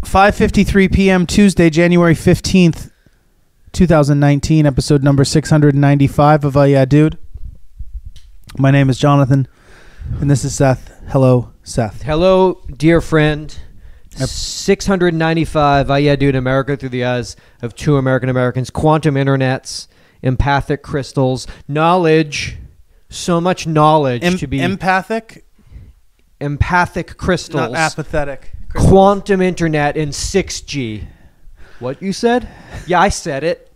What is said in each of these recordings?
5:53 p.m. Tuesday, January 15th, 2019, episode number 695 of Yeah Dude. My name is Jonathan, and this is Seth. Hello, Seth. Hello, dear friend. 695 Yeah Dude, America through the eyes of two American Americans. Quantum internets, empathic crystals, knowledge, so much knowledge to be... Empathic crystals. Not apathetic. Quantum internet in 6G. What you said? Yeah, I said it.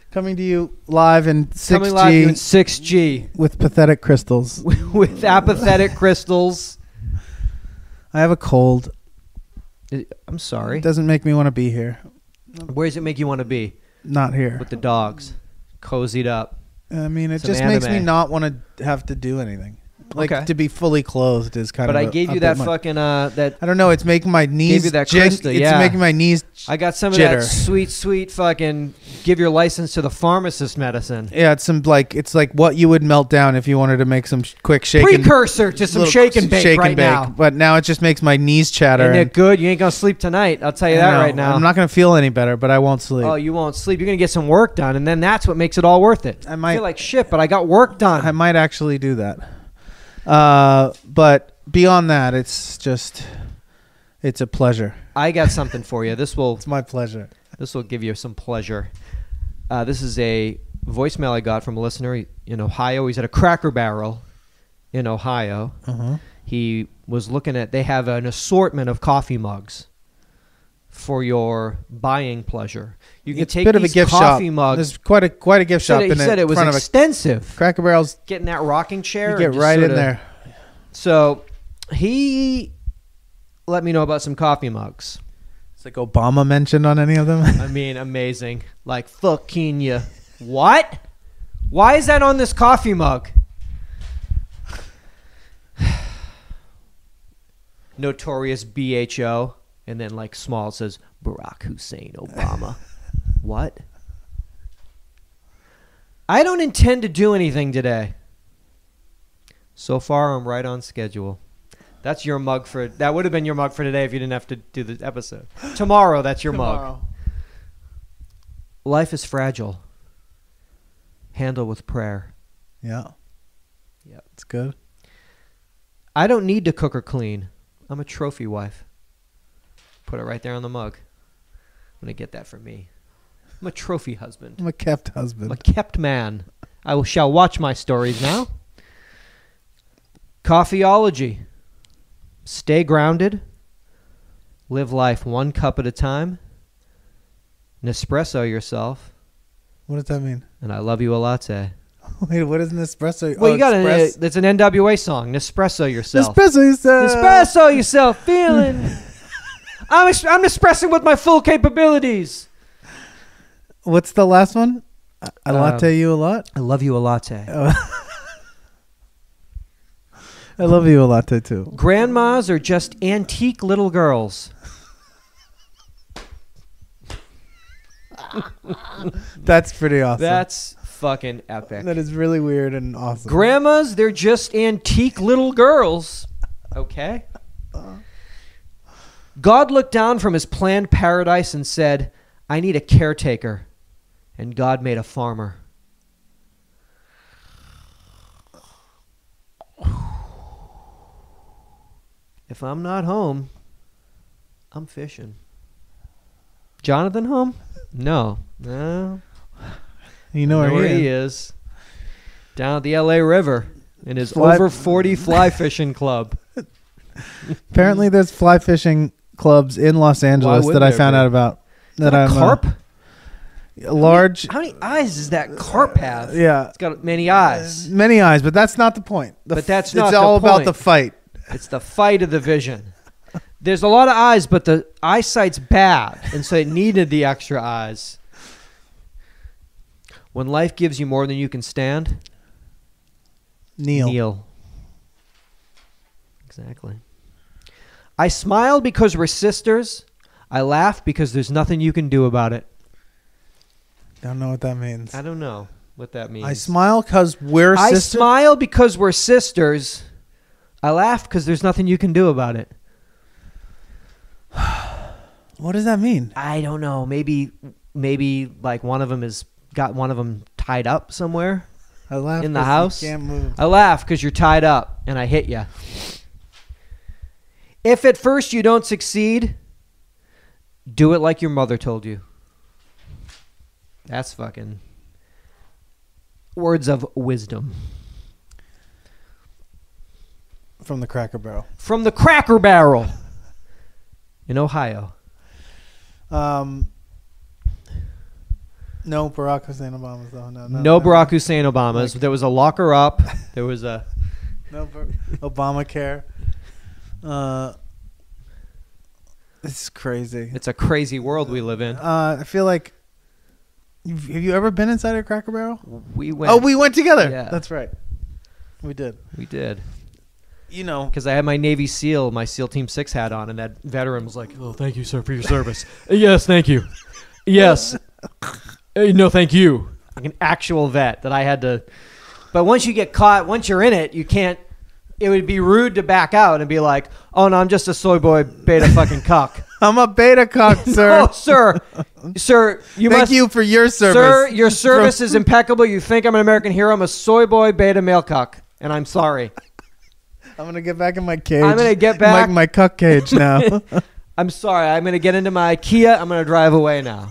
Coming to you live in 6G. Coming live to you in 6G. With pathetic crystals. With apathetic crystals. I have a cold. I'm sorry. It doesn't make me want to be here. Where does it make you want to be? Not here. With the dogs. Cozied up. I mean, it Some just anime. makes me not want to have to do anything. Like, Okay. to be fully clothed is kind of. But I gave you that fucking that. I don't know. It's making my knees. Gave you that crystal, It's yeah. making my knees. I got some jitter. of that sweet fucking give your license to the pharmacist medicine. Yeah, it's like what you would melt down if you wanted to make some quick shake. Precursor to some shake and bake right now. But now it just makes my knees chatter. Isn't it good? You ain't gonna sleep tonight. I'll tell you that right now. I'm not gonna feel any better, but I won't sleep. Oh, you won't sleep. You're gonna get some work done, and then that's what makes it all worth it. I feel like shit, but I got work done. I might actually do that. But beyond that, it's a pleasure. I got something for you. It's my pleasure. This will give you some pleasure. This is a voicemail I got from a listener in Ohio. He's at a Cracker Barrel in Ohio. Uh-huh. He was looking at, they have an assortment of coffee mugs for your buying pleasure. You can take a bit of a these gift coffee shop. mugs. There's quite a gift shop in He said it was front extensive. of a Cracker Barrel's. Getting that rocking chair. You get right in there. So he let me know about some coffee mugs. It's like Obama mentioned on any of them. I mean, amazing. Like, fucking you. What? Why is that on this coffee mug? Notorious BHO. And then, like, small says, Barack Hussein Obama. What? I don't intend to do anything today. So far, I'm right on schedule. That's your mug for... That would have been your mug for today if you didn't have to do the episode. Tomorrow, that's your mug. Life is fragile. Handle with prayer. Yeah. Yeah. It's good. I don't need to cook or clean. I'm a trophy wife. Put it right there on the mug. I'm going to get that for me. I'm a trophy husband. I'm a kept husband. I'm a kept man. I shall watch my stories now. Coffeeology. Stay grounded. Live life one cup at a time. Nespresso yourself. What does that mean? And I love you a latte. Wait, what is Nespresso? Well, you got it's an NWA song. Nespresso yourself. Nespresso yourself. Nespresso yourself. Feeling. I'm espressing with my full capabilities. What's the last one? I latte you a lot. I love you a latte. I love you a latte too. Grandmas are just antique little girls. That's pretty awesome. That's fucking epic. That is really weird and awesome. Grandmas, they're just antique little girls. Okay. God looked down from his planned paradise and said, I need a caretaker. And God made a farmer. If I'm not home, I'm fishing. Jonathan home? No. You know where he is. Down at the LA River in his Fly- over 40 fly fishing club. Apparently there's fly fishing clubs in Los Angeles that I found out about. That a carp? Large. How many eyes does that carp have? Yeah. It's got many eyes. Many eyes, but that's not the point. But that's not the It's all about point. the fight. It's the fight of the vision. There's a lot of eyes, but the eyesight's bad, and so it needed the extra eyes. When life gives you more than you can stand, kneel. Exactly. I smile because we're sisters. I laugh because there's nothing you can do about it. Don't know what that means. I don't know what that means. I smile because we're sisters. I smile because we're sisters. I laugh because there's nothing you can do about it. What does that mean? I don't know. Maybe like one of them has got one of them tied up somewhere I laugh in the 'cause house. You can't move. I laugh because you're tied up and I hit you. If at first you don't succeed, do it like your mother told you. That's fucking words of wisdom. From the Cracker Barrel. From the Cracker Barrel in Ohio. No Barack Hussein Obamas, though. No Barack Hussein Obamas. There was a locker up. There was a... No Obamacare. It's crazy. It's a crazy world we live in. I feel like... Have you ever been inside a Cracker Barrel? We went. Oh, we went together. Yeah. That's right. We did. We did. You know. Because I had my Navy SEAL, my SEAL Team 6 hat on, and that veteran was like, "Oh, thank you, sir, for your service." Yes, thank you. Yes. No, thank you. Like an actual vet that I had to... But once you get caught, once you're in it, you can't... It would be rude to back out and be like, "Oh, no, I'm just a soy boy beta fucking cuck." I'm a beta cock, sir. No, sir. Sir, Thank you for your service. Sir, your service is impeccable. You think I'm an American hero. I'm a soy boy beta male cuck, and I'm sorry. I'm going to get back in my cage. I'm going to get back. My cuck cage now. I'm sorry. I'm going to get into my Kia. I'm going to drive away now.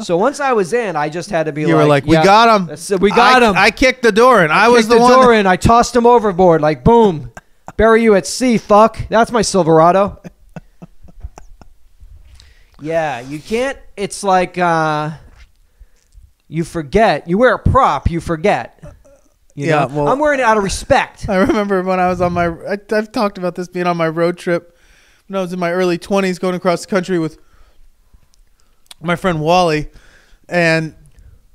So once I was in, I just had to be You were like, we yeah, got him. We got him. I kicked the door in. I was Kicked the one. door in. I tossed him overboard. Like, boom. Bury you at sea, fuck. That's my Silverado. Yeah, you can't. It's like you forget. You wear a prop, you forget. You know? Well, I'm wearing it out of respect. I remember when I was on my... I've talked about this being on my road trip when I was in my early 20s going across the country with my friend Wally. And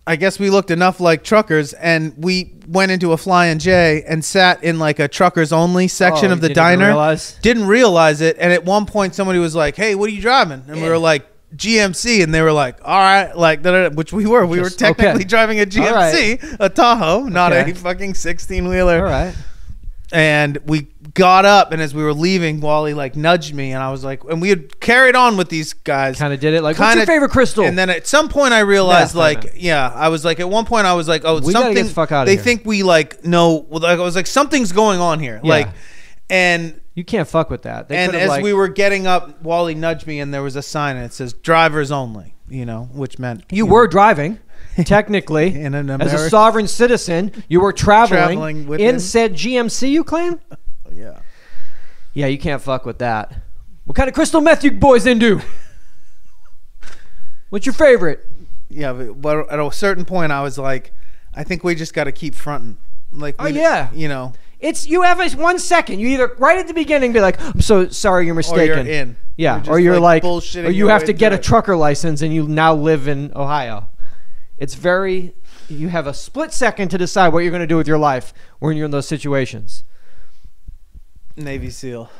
I guess we looked enough like truckers, and we went into a Flying J and sat in like a truckers only section of the diner. Didn't realize it. And at one point somebody was like, "Hey, what are you driving?" And we were like, "GMC." And they were like, "All right," like which we were. We were technically driving a GMC, a Tahoe, not a fucking 16-wheeler. All right. And we got up, and as we were leaving, Wally like nudged me, and I was like, and we had carried on with these guys. Kind of did it. Like, what's your favorite crystal? And then at some point I realized, I was like, at one point I was like, oh, we gotta get the fuck out of they here. think we like know. Like, I was like, something's going on here. Yeah. Like, and you can't fuck with that. They and could've, as we were getting up, Wally nudged me, and there was a sign, and it says "drivers only." You know, which meant you were driving. Technically, in an as a sovereign citizen, you were traveling within. in said GMC, you claim? Yeah. Yeah, you can't fuck with that. What kind of crystal meth you boys into? What's your favorite? Yeah, but at a certain point, I was like, I think we just got to keep fronting. Like, you know. It's you have 1 second. You either right at the beginning be like, "I'm so sorry, you're mistaken." Or you're in. Yeah, or you're like or you have to get a trucker license and you now live in Ohio. It's very, you have a split second to decide what you're going to do with your life when you're in those situations. Navy SEAL.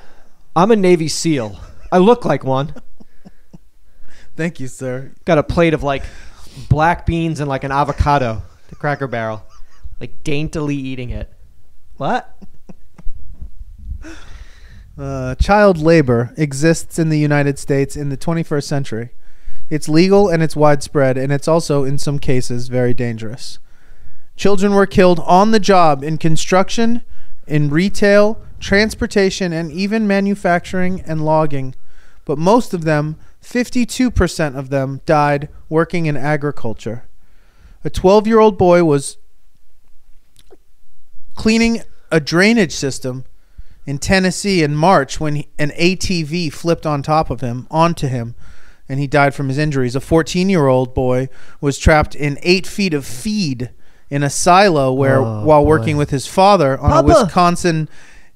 I'm a Navy SEAL. I look like one. Thank you, sir. Got a plate of like black beans and like an avocado, the Cracker Barrel, like daintily eating it. What? Child labor exists in the United States in the 21st century. It's legal and it's widespread, and it's also, in some cases, very dangerous. Children were killed on the job in construction, in retail, transportation, and even manufacturing and logging. But most of them, 52% of them, died working in agriculture. A 12-year-old boy was cleaning a drainage system in Tennessee in March when an ATV flipped onto him, and he died from his injuries. A 14-year-old boy was trapped in 8 feet of feed in a silo while working with his father on a Wisconsin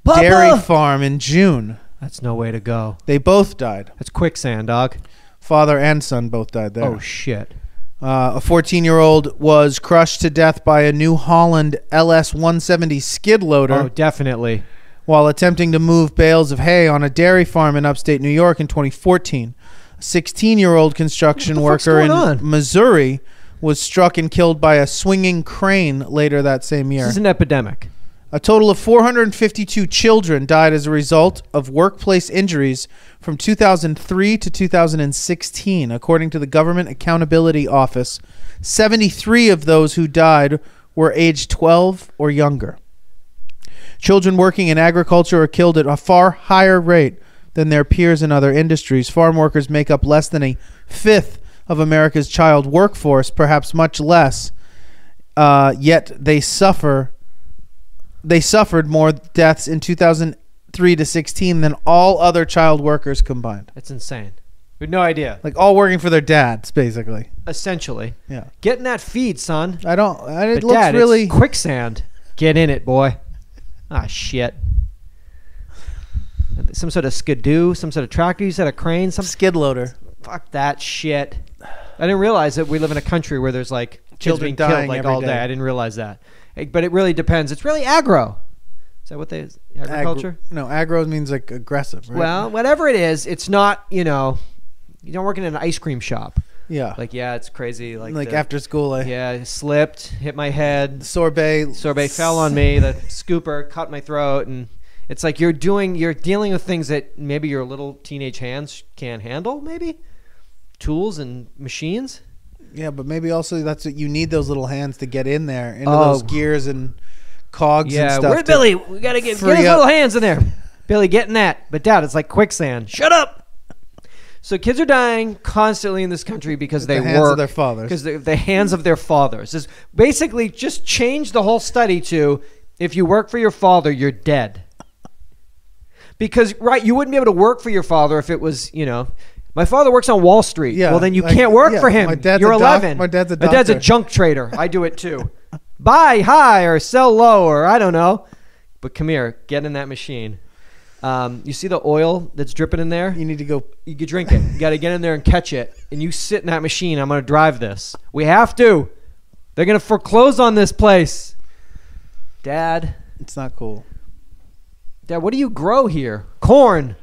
dairy farm in June. That's no way to go. They both died. That's quicksand, dog. Father and son both died there. Oh, shit. A 14-year-old was crushed to death by a New Holland LS-170 skid loader. Oh, definitely. While attempting to move bales of hay on a dairy farm in upstate New York in 2014. A 16-year-old construction worker in Missouri was struck and killed by a swinging crane later that same year. This is an epidemic. A total of 452 children died as a result of workplace injuries from 2003 to 2016, according to the Government Accountability Office. 73 of those who died were aged 12 or younger. Children working in agriculture are killed at a far higher rate than their peers in other industries. Farm workers make up less than a fifth of America's child workforce, perhaps much less, yet they suffered more deaths in 2003 to 16 than all other child workers combined. That's insane. We had no idea. Like all working for their dads, basically. Essentially. Yeah. Get in that feed, son. It But looks Dad, really it's quicksand. Get in it, boy. Ah, shit. Some sort of skidoo, some sort of tractor, you said a crane, some skid loader. Fuck that shit. I didn't realize that we live in a country where there's like kids being killed like all day. I didn't realize that. But it really depends. It's really aggro. Is that what they agriculture? No, aggro means like aggressive, right? Well, whatever it is, it's not, you don't work in an ice cream shop. Yeah. Like, yeah, it's crazy. Like after school, yeah, I slipped, hit my head. Sorbet Fell on me. The scooper cut my throat, and it's like you're dealing with things that maybe your little teenage hands can't handle. Maybe tools and machines. Yeah, but maybe also that's what you need, those little hands to get in there into those gears and cogs and stuff. Yeah, where's Billy? We gotta get his little hands in there. Billy, get in that. But Dad, it's like quicksand. Shut up. So kids are dying constantly in this country because they work. The hands of their fathers. Because the hands of their fathers. Is basically just change the whole study to, if you work for your father, you're dead. Because, right, you wouldn't be able to work for your father if it was, my father works on Wall Street. Yeah, well, then you can't work for him. You're 11. My dad's a doctor. My dad's a junk trader. I do it too. Buy high or sell low, or I don't know. But come here, get in that machine. You see the oil that's dripping in there? You need to go. You could drink it. You got to get in there and catch it. And you sit in that machine. I'm going to drive this. We have to. They're going to foreclose on this place. Dad. It's not cool. Dad, what do you grow here? Corn.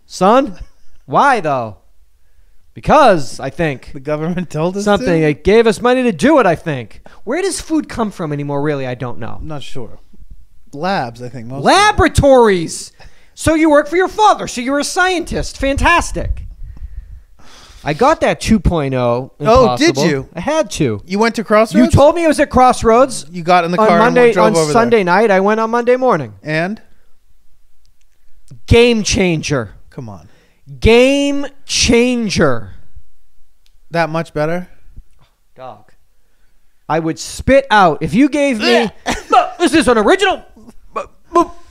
Son? Why, though? Because, I think. The government told us something. To? It gave us money to do it, I think. Where does food come from anymore, really? I don't know. I'm not sure. Labs, I think. Most Laboratories. So you work for your father. So you're a scientist. Fantastic. I got that 2.0. Oh, did you? I had to. You went to Crossroads? You told me it was at Crossroads. You got in the car Monday, and drove over on Sunday night. I went on Monday morning. And? Game changer. Come on. Game changer. That much better? Dog. I would spit out. If you gave me... Is this an original?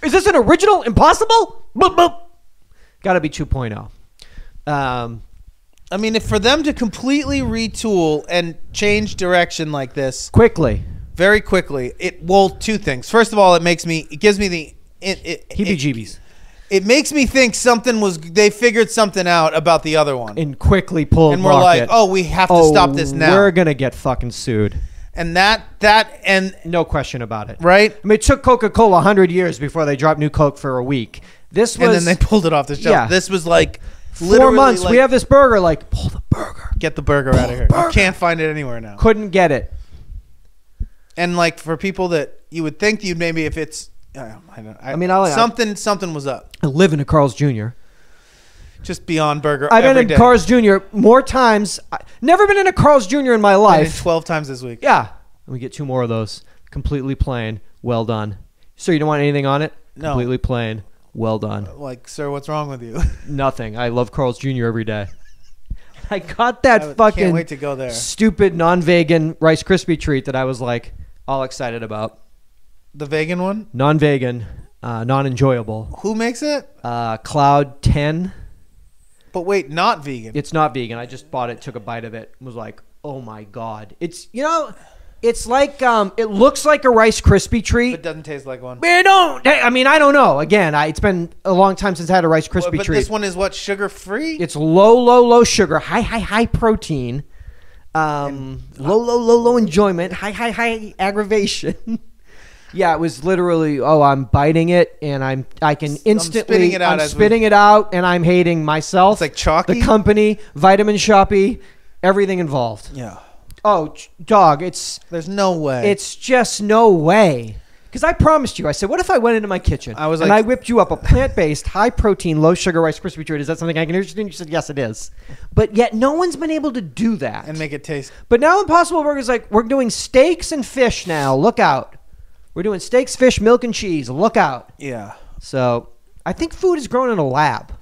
Is this an original? Impossible? Got to be 2.0. I mean, if for them to completely retool and change direction like this... Quickly. Very quickly. Two things. First of all, it gives me the... Heebie-jeebies. It makes me think they figured something out about the other one. And quickly pulled and we're like, we have to stop this now. We're going to get fucking sued. And no question about it. Right? I mean, it took Coca-Cola 100 years before they dropped new Coke for a week. And then they pulled it off the shelf. Yeah. This was like 4 months. We have this burger, pull the burger. Get the burger out of here. You can't find it anywhere now. Couldn't get it. And for people that you would think you'd maybe if it's... something was up. I live in a Carl's Jr. Just Beyond Burger. I've been in Carl's Jr. more times. Never been in a Carl's Jr. in my life. 12 times this week. Yeah. And we get 2 more of those. Completely plain. Well done. So you don't want anything on it? No. Completely plain. Well done. Sir, what's wrong with you? Nothing. I love Carl's Jr. every day. I got that fucking can't wait to go there. Stupid non-vegan Rice Krispie treat that I was all excited about. The vegan one? Non-vegan. Non-enjoyable. Who makes it? Cloud 10. But wait, not vegan. It's not vegan. I just bought it, took a bite of it, was like, oh my God. It's, it's like, it looks like a Rice Krispie treat. But it doesn't taste like one. I don't know. Again, it's been a long time since I had a Rice Krispie treat. But this one is what, sugar-free? It's low sugar, high protein, low enjoyment, high aggravation. Yeah, it was literally, I'm biting it, and I can instantly, I'm spitting it out, and I'm hating myself. It's like chalky? The company, Vitamin Shoppy, everything involved. Yeah. Oh, dog, there's no way. It's just no way. Because I promised you, I said, what if I went into my kitchen and I whipped you up a plant-based, high-protein, low-sugar Rice Krispie treat? Is that something I can interest in? You said, yes, it is. But yet no one's been able to do that. And make it taste. But now Impossible Burger's like, we're doing steaks and fish now. Look out. We're doing steaks, fish, milk, and cheese. Look out. Yeah. So I think food is grown in a lab.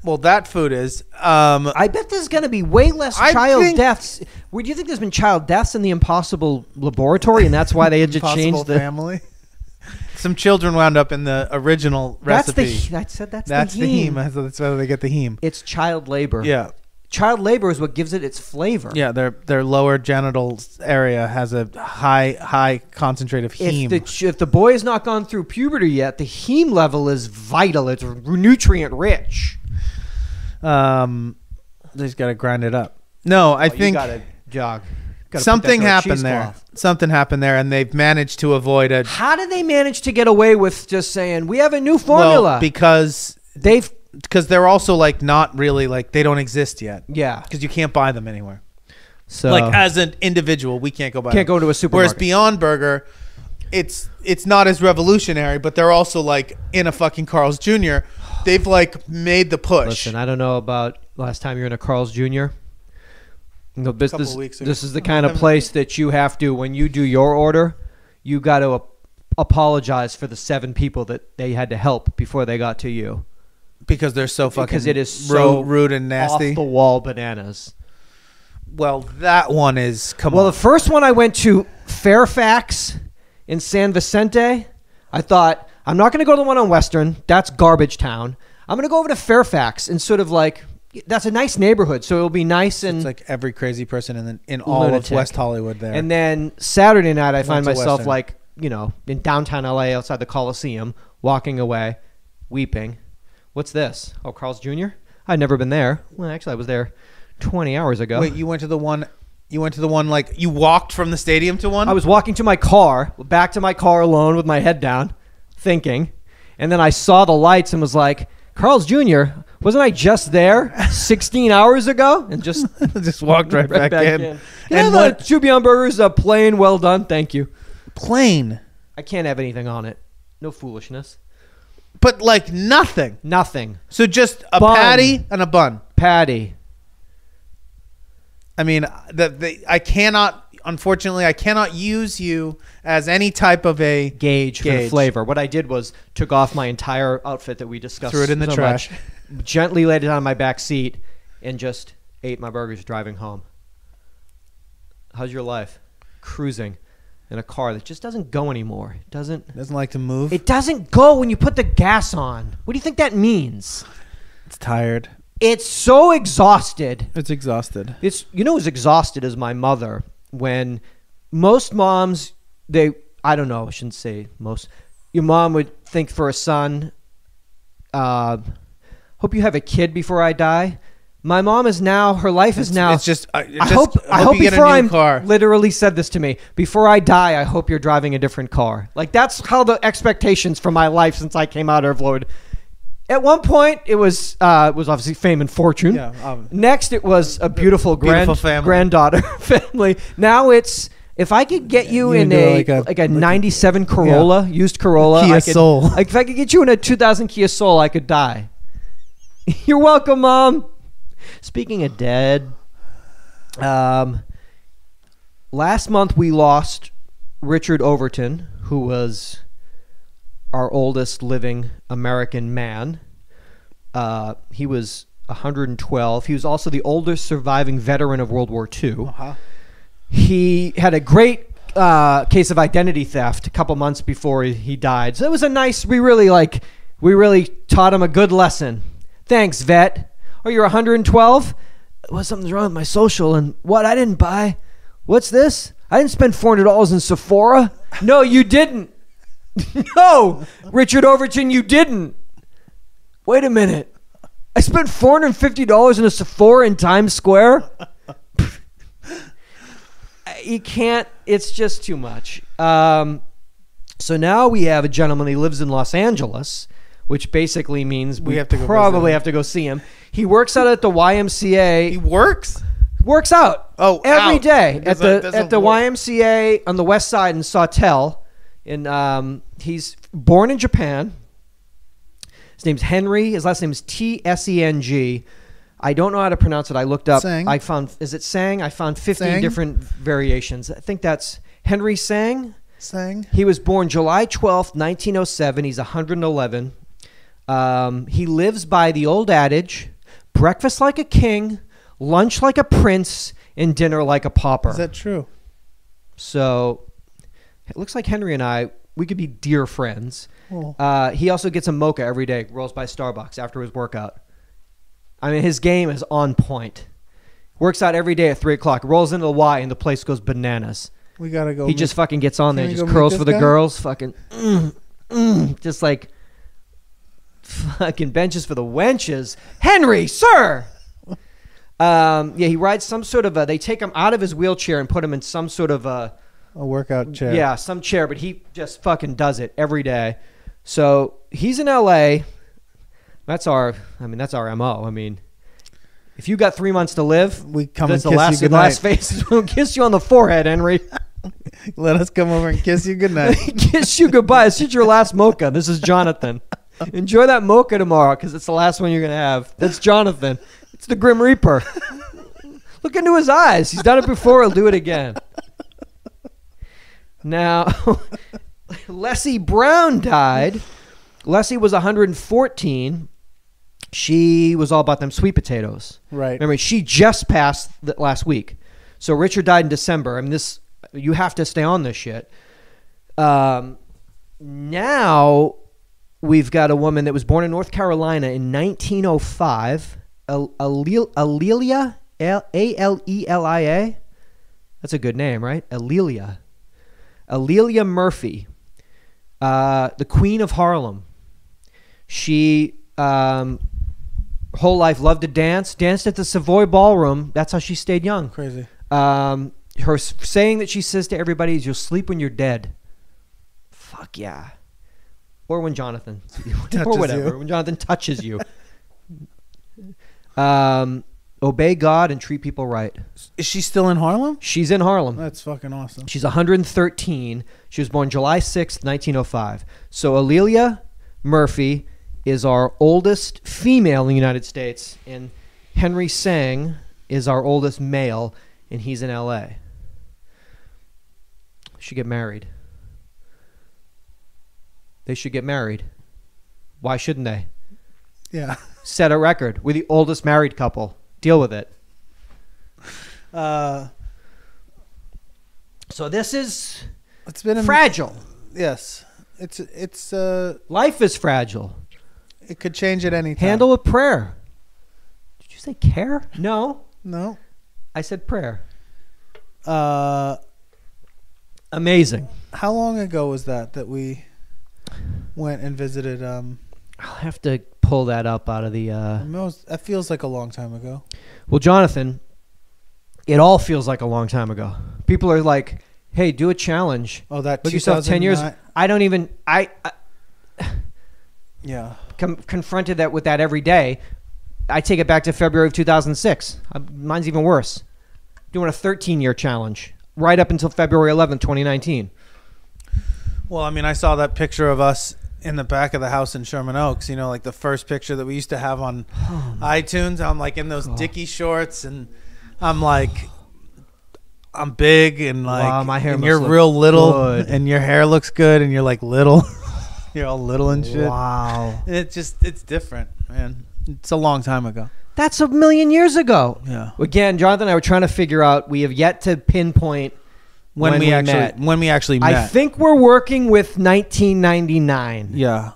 Well, that food is. I bet there's going to be way less child deaths. Do you think there's been child deaths in the Impossible Laboratory, and that's why they had to change the family? Some children wound up in the original recipe. That's the heme. That's why they get the heme. It's child labor. Yeah. Child labor is what gives it its flavor. Yeah, their lower genital area has a high concentration of heme. If the boy has not gone through puberty yet, the heme level is vital. It's nutrient rich. They just got to grind it up. No, I think you gotta jog. Something happened there. Something happened there, and they've managed to avoid it. How did they manage to get away with just saying we have a new formula? Well, because they're also like not really like they don't exist yet. Yeah, because you can't buy them anywhere. So like as an individual, we can't go buy. Can't them. go to a supermarket. Whereas Beyond Burger, it's not as revolutionary, but they're also like in a fucking Carl's Jr. They've like made the push. Listen, I don't know about last time you're in a Carl's Jr. No, this is the kind of place that you have to, when you do your order, you got to apologize for the 7 people that they had to help before they got to you. Because they're so fucking because it is so rude and nasty. Off the wall bananas. Well, that one is Well, the first one I went to Fairfax in San Vicente. I thought, I'm not going to go to the one on Western. That's garbage town. I'm going to go over to Fairfax and sort of like, that's a nice neighborhood, so it'll be nice and it's like every crazy person in all of West Hollywood there. And then Saturday night, I find myself like, in downtown LA outside the Coliseum, walking away, weeping. What's this? Oh, Carl's Jr.? I'd never been there. Well, actually, I was there 20 hours ago. Wait, you went to the one like you walked from the stadium to one? I was walking to my car, back to my car alone with my head down, thinking, and then I saw the lights and was like, Carl's Jr., wasn't I just there 16 hours ago? And just walked right back in. And the 2 Beyond Burgers, plain, well done, thank you. Plain? I can't have anything on it. No foolishness. But like nothing? Nothing. So just a patty and a bun? Patty. I mean, unfortunately, I cannot use you as any type of a gauge for the flavor. What I did was took off my entire outfit that we discussed. Threw it in the trash. Gently laid it on my back seat and just ate my burgers driving home. How's your life? Cruising in a car that just doesn't go anymore. It doesn't like to move. It doesn't go when you put the gas on. What do you think that means? It's tired. It's so exhausted. It's exhausted. Who's exhausted is my mother. When most moms, I don't know, I shouldn't say most. Your mom would think for a son, hope you have a kid before I die. My mom is now, her life is now. It's just, I hope you get a new car. Literally said this to me. Before I die, I hope you're driving a different car. Like that's how the expectations for my life since I came out are flowed. At one point, it was obviously fame and fortune. Yeah, next, it was a beautiful family. granddaughter family. Now it's, if I could get you in a 97 Corolla, used Corolla. Kia Soul. If I could get you in a 2000 Kia Soul, I could die. You're welcome, Mom. Speaking of dead, last month we lost Richard Overton, who was our oldest living American man. He was 112. He was also the oldest surviving veteran of World War II. Uh-huh. He had a great case of identity theft a couple months before he died. So it was a nice, we really taught him a good lesson. Thanks, vet. Oh, you're 112? Well, something's wrong with my social. And what? I didn't buy. What's this? I didn't spend $400 in Sephora. No, you didn't. No, Richard Overton, you didn't. Wait a minute. I spent $450 in a Sephora in Times Square? You can't. It's just too much. So now we have a gentleman. He lives in Los Angeles, which basically means we probably have to go see him. He works out at the YMCA. He works out. Oh, every day at the YMCA on the west side in Sawtell. And he's born in Japan. His name's Henry. His last name is Tseng. I don't know how to pronounce it. I looked up. Sang. I found, is it Sang? I found 15 Sang? different variations. I think that's Henry Sang. Sang. He was born July 12th, 1907. He's 111. He lives by the old adage, breakfast like a king, lunch like a prince, and dinner like a pauper. Is that true? So it looks like Henry and I, we could be dear friends. Oh. He also gets a mocha every day, rolls by Starbucks after his workout. I mean, his game is on point. Works out every day at 3 o'clock, rolls into the Y, and the place goes bananas. We got to go. He just fucking gets on there, Can we just go curls meet for this the guy? girls, fucking, just like fucking benches for the wenches. Henry, sir! Yeah, he rides some sort of they take him out of his wheelchair and put him in some sort of a workout chair. yeah, some chair, but he just fucking does it every day. So he's in LA. That's our MO. I mean, if you got 3 months to live, We come that's and the kiss last you goodnight. last face. We'll kiss you on the forehead, Henry. Let us come over and kiss you goodnight. Kiss you goodbye. This is your last mocha. This is Jonathan. Enjoy that mocha tomorrow because it's the last one you're going to have. That's Jonathan. It's the Grim Reaper. Look into his eyes. He's done it before. He'll do it again. Now, Leslie Brown died. Leslie was 114. She was all about them sweet potatoes. Right. Remember, she just passed last week. So Richard died in December. I mean, you have to stay on this shit. Now we've got a woman that was born in North Carolina in 1905. Alelia, A-L-E-L-I-A. That's a good name, right? Alelia Murphy, the Queen of Harlem. She whole life loved to danced at the Savoy Ballroom. That's how she stayed young. Crazy. Her saying that she says to everybody is, "You'll sleep when you're dead." Fuck yeah. Or when Jonathan, or whatever, you. when Jonathan touches you. Obey God and treat people right. Is she still in Harlem? She's in Harlem. That's fucking awesome. She's 113. She was born July 6th, 1905. So Alelia Murphy is our oldest female in the United States, and Henry Sang is our oldest male, and he's in L.A. Should get married. They should get married. Why shouldn't they? Yeah. Set a record. We're the oldest married couple. Deal with it. So this is It's been fragile. Yes. It's Life is fragile. it could change at any time. Handle with prayer. Did you say care? No. No. I said prayer. How Amazing. long ago was that we went and visited I'll have to pull that up out of the that feels like a long time ago. Well, Jonathan, it all feels like a long time ago. People are like, "Hey, do a challenge. Oh, that Look yourself 10 years." 2009 I don't even Yeah. confronted that with that every day. I take it back to February of 2006. Mine's even worse. Doing a 13-year challenge right up until February 11th, 2019. Well, I mean, I saw that picture of us in the back of the house in Sherman Oaks, you know, like the first picture that we used to have on iTunes. I'm like in those Dickie shorts, and I'm like, I'm big, and like, Wow, my hair and must you're look real little, good. and your hair looks good, and you're like little. You're all little and shit. Wow. And it's different, man. It's a long time ago. That's a million years ago. Yeah. Again, Jonathan and I were trying to figure out, we have yet to pinpoint when we met. When we actually met. I think we're working with 1999. Yeah.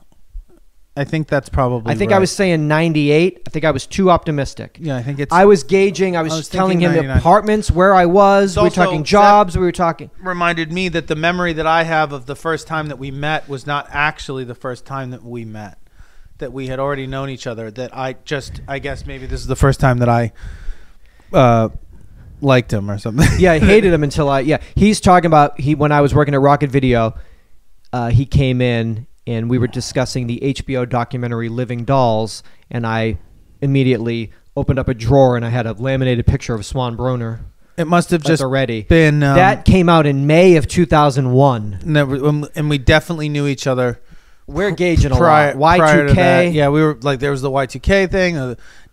I think that's probably I think right. I was saying 98. I think I was too optimistic. Yeah, I think it's I was gauging. I was telling thinking him 99. apartments, where I was. We were also- talking jobs. We were talking. reminded me that the memory that I have of the first time that we met was not actually the first time that we met. That we had already known each other. That I guess maybe this is the first time that I liked him or something. Yeah, I hated him until he's talking about when I was working at Rocket Video, he came in and we were discussing the HBO documentary Living Dolls, and I immediately opened up a drawer and I had a laminated picture of Swan Broner. It must have just already been that came out in May of 2001. And we definitely knew each other. We're gauging prior, a lot. prior to that. Y2K. Yeah, we were like, there was the Y2K thing,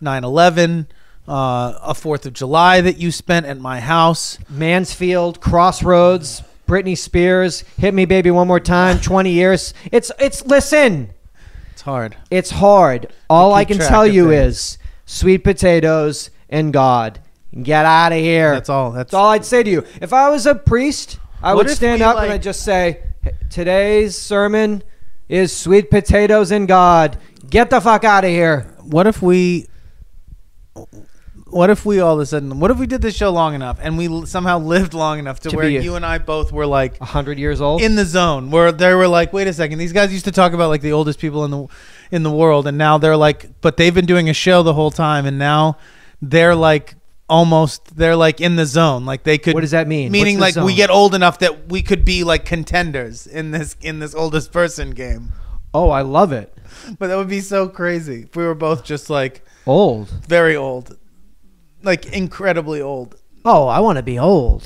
9/11, a 4th of July that you spent at my house. Mansfield, Crossroads, Britney Spears, Hit Me Baby One More Time, 20 years. Listen. It's hard. It's hard. All I can tell you things. is sweet potatoes and God. Get out of here. That's all. That's all I'd say to you. If I was a priest, I would stand up and I'd just say, today's sermon is sweet potatoes and God. Get the fuck out of here. What if we all of a sudden, what if we did this show long enough and we somehow lived long enough to where you and I both were like 100 years old in the zone, where they were like, wait a second, these guys used to talk about like the oldest people in the world, and now they're like, but they've been doing a show the whole time, and now they're like they're like in the zone, like they could. What does that mean? Meaning like zone? we get old enough that we could be like contenders in this oldest person game. Oh, I love it. But that would be so crazy if we were both just like old, very old, like incredibly old. Oh, I want to be old.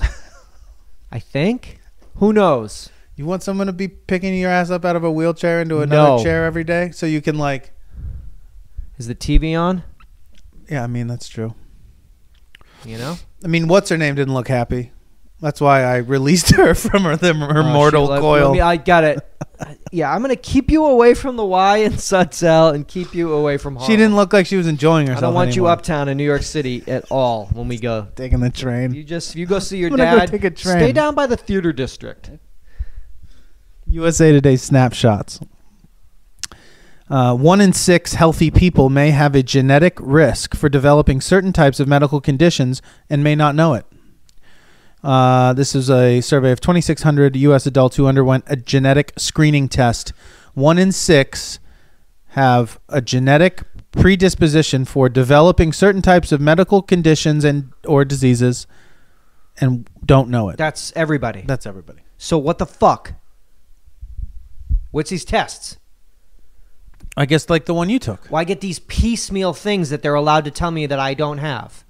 I think. Who knows? You want someone to be picking your ass up out of a wheelchair into another chair every day so you can like. Is the TV on? Yeah, I mean that's true. You know? I mean, what's her name didn't look happy. That's why I released her from her mortal coil. I got it. Yeah, I'm going to keep you away from the Y and Sudsell and keep you away from Harlem. She didn't look like she was enjoying herself. I don't want anymore. you uptown in New York City at all when we go. Taking the train. You go see your I'm dad. go take a train. Stay down by the theater district. USA Today snapshots. 1 in 6 healthy people may have a genetic risk for developing certain types of medical conditions and may not know it. This is a survey of 2,600 U.S. adults who underwent a genetic screening test. 1 in 6 have a genetic predisposition for developing certain types of medical conditions or diseases and don't know it. That's everybody. That's everybody. So what the fuck? What's these tests? I guess like the one you took. Well, I get these piecemeal things that they're allowed to tell me that I don't have.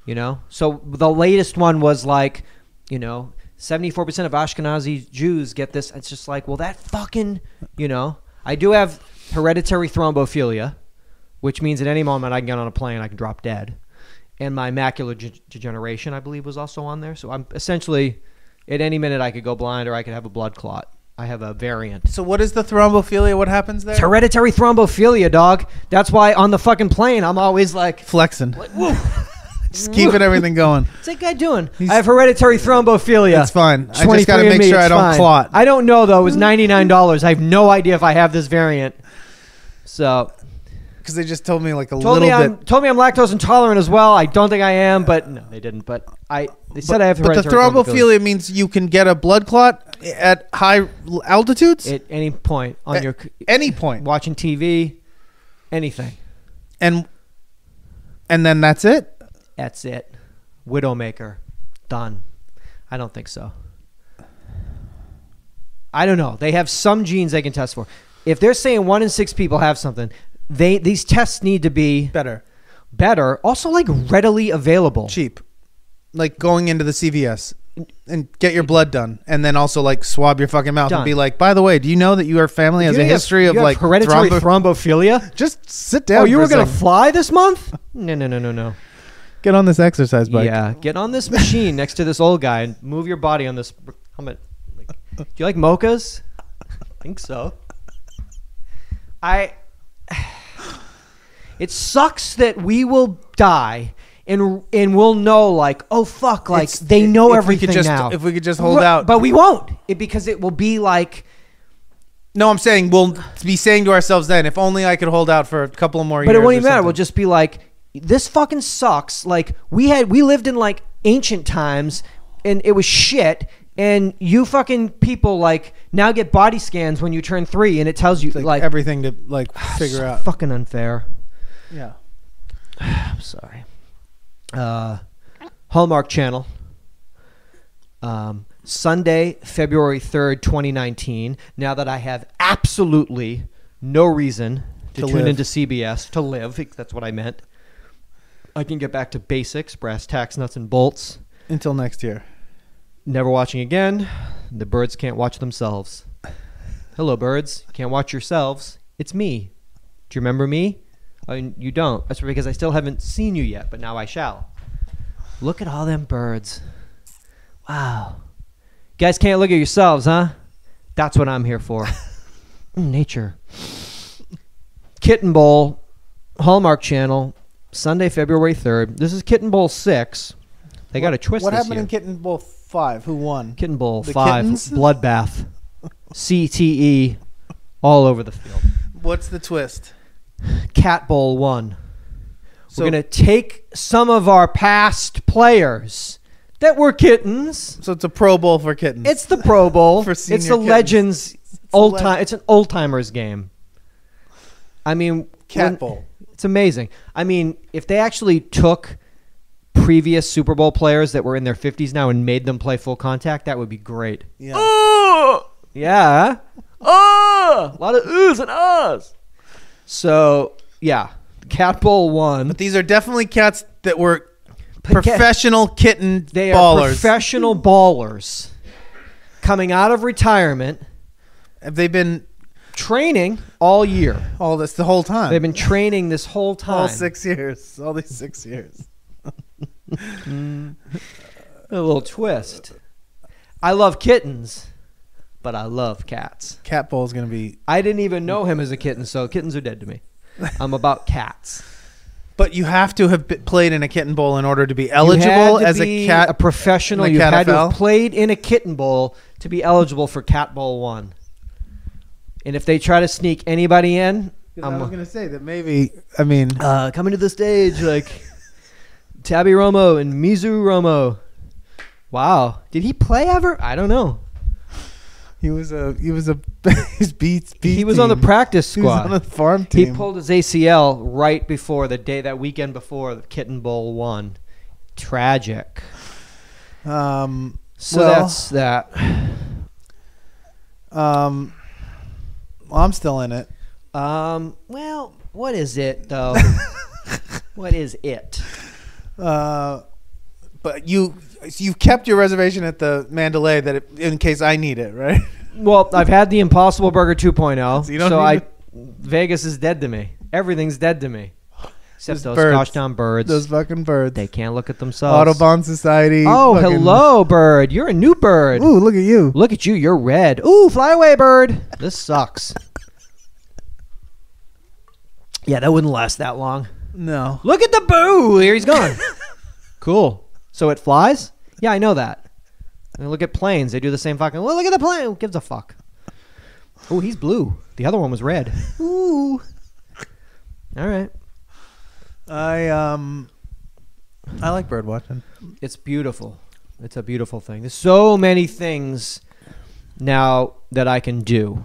You know? So the latest one was like, 74% of Ashkenazi Jews get this. It's just like, well, that fucking, I do have hereditary thrombophilia, which means at any moment I can get on a plane, I can drop dead. And my macular degeneration, I believe, was also on there. So I'm essentially, at any minute I could go blind or I could have a blood clot. I have a variant. So what is the thrombophilia? What happens there? It's hereditary thrombophilia, dog. That's why on the fucking plane, I'm always like... flexing. Like, whoa. Just keeping everything going. What's that guy doing? I have hereditary thrombophobia. It's fine. I just got to make sure I don't clot. I don't know, though. It was $99. I have no idea if I have this variant. So... Because they just told me like told me I'm lactose intolerant as well. I don't think I am, but no, they didn't. But they said I have hereditary thrombophilia. But the thrombophilia means you can get a blood clot at high altitudes? At any point on your... Any point. Watching TV, anything. And then that's it? That's it. Widowmaker. Done. I don't think so. I don't know. They have some genes they can test for. If they're saying 1 in 6 people have something... These tests need to be better. Also, like readily available, cheap, like going into the CVS and get your blood done, and then also like swab your fucking mouth and be like, by the way, do you know that your family has a history of like hereditary thromophilia? Just sit down. Oh, you were gonna fly this month? No. Get on this exercise bike. Yeah, get on this machine next to this old guy and move your body on this helmet. Do you like mochas? I think so. It sucks that we will die and we'll know like, oh fuck, like they know everything now. If we could just hold out. But we won't. Because it will be like... No, I'm saying we'll be saying to ourselves then, if only I could hold out for a couple of more years. But it won't even matter. We'll just be like, this fucking sucks. Like we lived in like ancient times and it was shit. And you fucking people like now get body scans when you turn 3 and it tells you like everything to like figure out. Fucking unfair. Yeah. I'm sorry. Hallmark Channel. Sunday, February 3rd, 2019. Now that I have absolutely no reason to tune into CBS to live, that's what I meant. I can get back to basics, brass tacks, nuts and bolts. Until next year. Never watching again. The birds can't watch themselves. Hello, birds. Can't watch yourselves. It's me. Do you remember me? Oh, you don't. That's because I still haven't seen you yet, but now I shall. Look at all them birds. Wow. You guys can't look at yourselves, huh? That's what I'm here for. Nature. Kitten Bowl, Hallmark Channel, Sunday, February 3rd. This is Kitten Bowl 6. They got a twist What this happened year. in Kitten Bowl 5? Who won? Kitten Bowl The 5. kittens? Bloodbath. CTE all over the field. What's the twist? Cat Bowl 1. So- We're going to take some of our past players that were kittens. So it's a Pro Bowl for kittens. It's the Pro Bowl. For senior it's the kittens. Legends It's old time. It's an old timers game. I mean, Cat Bowl. It's amazing. I mean, if they actually took previous Super Bowl players that were in their 50s now and made them play full contact, that would be great. Yeah. Oh! Yeah. Oh! A lot of oohs and ahs. So, yeah. Cat Bowl 1. But these are definitely cats that were But professional kitten They are ballers. professional ballers coming out of retirement, Have they been training all year. all this the whole time? They've been training this whole time. all 6 years. All these 6 years. A little twist. I love kittens, but I love cats. Cat Bowl is going to be... I didn't even know him as a kitten, so kittens are dead to me. I'm about cats. But you have to have played in a kitten bowl in order to be You eligible had to as be a cat. a professional. in You the had to have CatFL? played in a kitten bowl to be eligible for Cat Bowl 1. And if they try to sneak anybody in, I was going to say that maybe, I mean... coming to the stage like Tabby Romo and Mizu Romo. Wow, did he play ever? I don't know. He was he's beats He was on the practice He was squad. on the farm He team. pulled his ACL right before that weekend before the Kitten Bowl 1. Tragic. So So that's that. well, I'm still in it. Well, what is it though? What is it? But you've kept your reservation at the Mandalay in case I need it, right? Well, I've had the Impossible Burger 2.0, So you don't so need Vegas is dead to me. Everything's dead to me. Except those birds. gosh darn birds. Those fucking birds. They can't look at themselves. Audubon Society. Oh, fucking- hello, bird. You're a new bird. Ooh, look at you. Look at you. You're red. Ooh, fly away, bird. This sucks. Yeah, that wouldn't last that long. No. Look at the boo. Here he's gone. Cool. So it flies? Yeah, I know that. I mean, look at planes. They do the same fucking. Well, look at the plane. Who gives a fuck? Oh, he's blue. The other one was red. Ooh. All right. I like bird watching. It's beautiful. It's a beautiful thing. There's so many things now that I can do.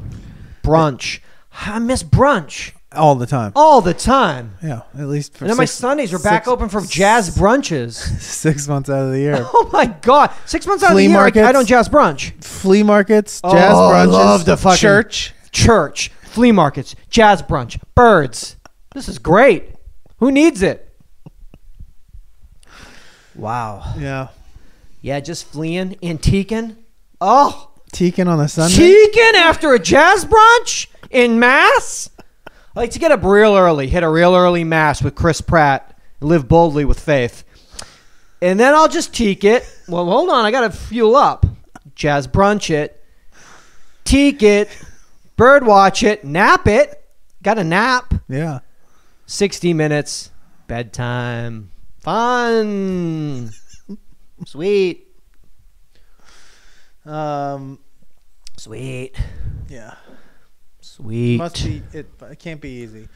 Brunch. I miss brunch All the time. all the time. Yeah, at least for And then my Sundays are back open for jazz brunches. 6 months out of the year. Oh my God. 6 months out of the Flea year, markets. I don't jazz brunch. Flea markets, Oh, jazz I brunches, love the fucking- church. Flea markets, jazz brunch, birds. This is great. Who needs it? Wow. Yeah. Yeah, just fleeing, antiquing. Oh, Teakin on a Sunday. antiquing after a jazz brunch in Mass? I like to get up real early, hit a real early Mass with Chris Pratt, live boldly with faith. And then I'll just teak it. Well, hold on, I got to fuel up. Jazz brunch it, teak it, bird watch it, nap it. Got a nap. Yeah. 60 minutes, bedtime, fun, sweet, sweet, Yeah. sweet. Must be. It can't be easy.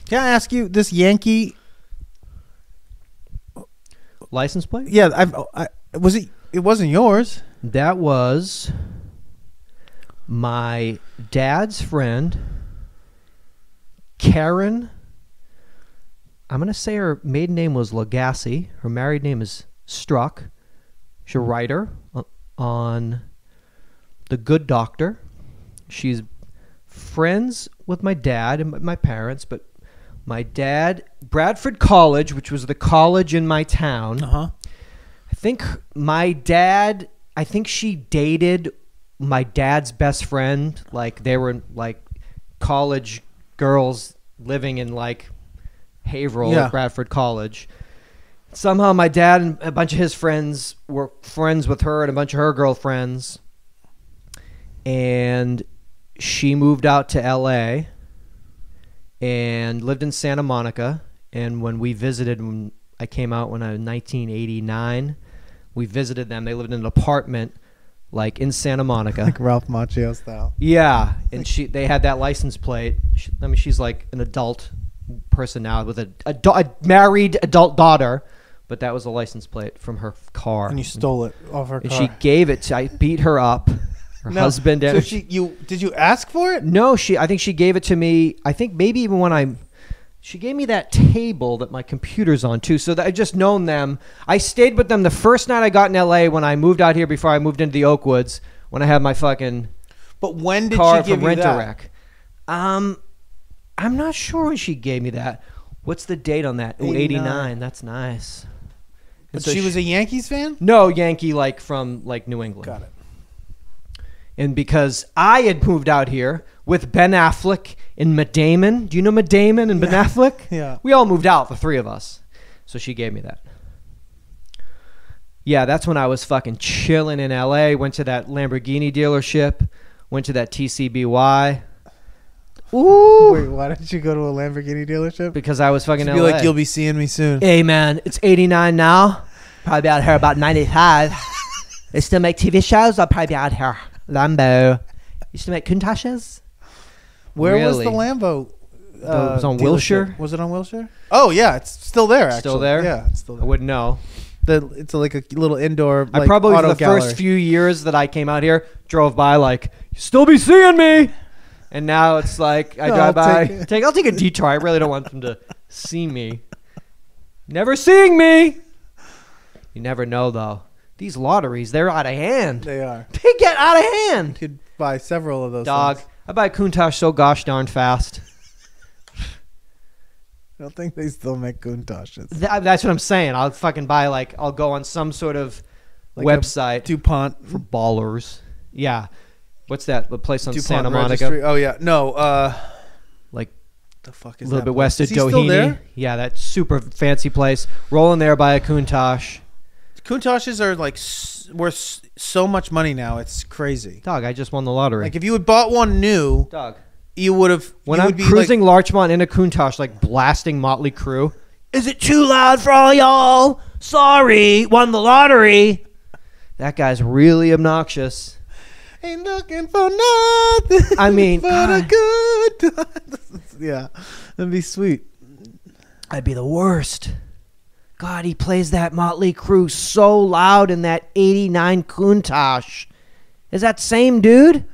Can I ask you this Yankee? License plate? Yeah. Was it? It wasn't yours. That was my dad's friend, Karen. I'm going to say her maiden name was Lagasse. Her married name is Struck. She's a writer on The Good Doctor. She's friends with my dad and my parents, but my dad, Bradford College, which was the college in my town. Uh huh. I think my dad, I think she dated my dad's best friend. Like they were like college girls living in like Haverhill at Bradford College. Somehow my dad and a bunch of his friends were friends with her and a bunch of her girlfriends. And she moved out to LA and lived in Santa Monica. And when we visited, when I came out when I was 1989, we visited them. They lived in an apartment like in Santa Monica. Like Ralph Macchio style. Yeah. And they had that license plate. She's like an adult person now with a married adult daughter. But that was a license plate from her car. And you stole it off her car. And she gave it to, I beat her up. Her husband. So did you ask for it? No, I think she gave it to me. I think maybe even when she gave me that table that my computer's on too. So that I just known them. I stayed with them the first night I got in LA when I moved out here before I moved into the Oakwoods when I had my fucking But when did car she give from you that? Rent-A-Wreck. I'm not sure when she gave me that. What's the date on that? 89. That's nice. But so she was a Yankees fan? No, Yankee like from like New England. Got it. And because I had moved out here with Ben Affleck and Matt Damon. Do you know Matt Damon and Ben Affleck? Yeah. We all moved out, the three of us. So she gave me that. Yeah, that's when I was fucking chilling in LA. Went to that Lamborghini dealership. Went to that TCBY. Ooh. Wait, why did you go to a Lamborghini dealership? Because I was fucking Just LA. be like, you'll be seeing me soon. Hey, man, it's 89 now. Probably out here about 95. They still make TV shows. I'll probably be out here. Lambo. Used to make Countach's. Where was Really? the Lambo? It was on dealership? Wilshire. Was it on Wilshire? Oh, yeah. It's still there, actually. Still there? Yeah, it's still I there. wouldn't know. It's like a little indoor I like, probably, auto for the gallery. first few years that I came out here, drove by like, you still be seeing me. And now it's like, I No, drive I'll by. take I'll take a detour. I really don't want them to see me. Never seeing me. You never know, though. These lotteries, they're out of hand. They are. They get out of hand. You could buy several of those Dog, things. I buy Countach so gosh darn fast. I don't think they still make Countach's. That's what I'm saying. I'll fucking buy, like, I'll go on some sort of Like website DuPont. for ballers. Yeah. What's that? The place on DuPont Santa Monica? Registry. Oh, yeah. No. Like The fuck a is little that bit place? west of Is he still Doheny. there? Yeah, that super fancy place. Rolling there by a Countach. Countach's are like worth so much money now. It's crazy. Dog, I just won the lottery. Like if you had bought one new, Dog. you would have. When you I'm would be cruising Larchmont in a Countach, like blasting Motley Crue. Is it too loud for all y'all? Sorry, won the lottery. That guy's really obnoxious. Ain't looking for nothing. I mean, but a good time. Yeah, that'd be sweet. I'd be the worst. God, he plays that Motley Crue so loud in that 89 Countach. Is that same dude?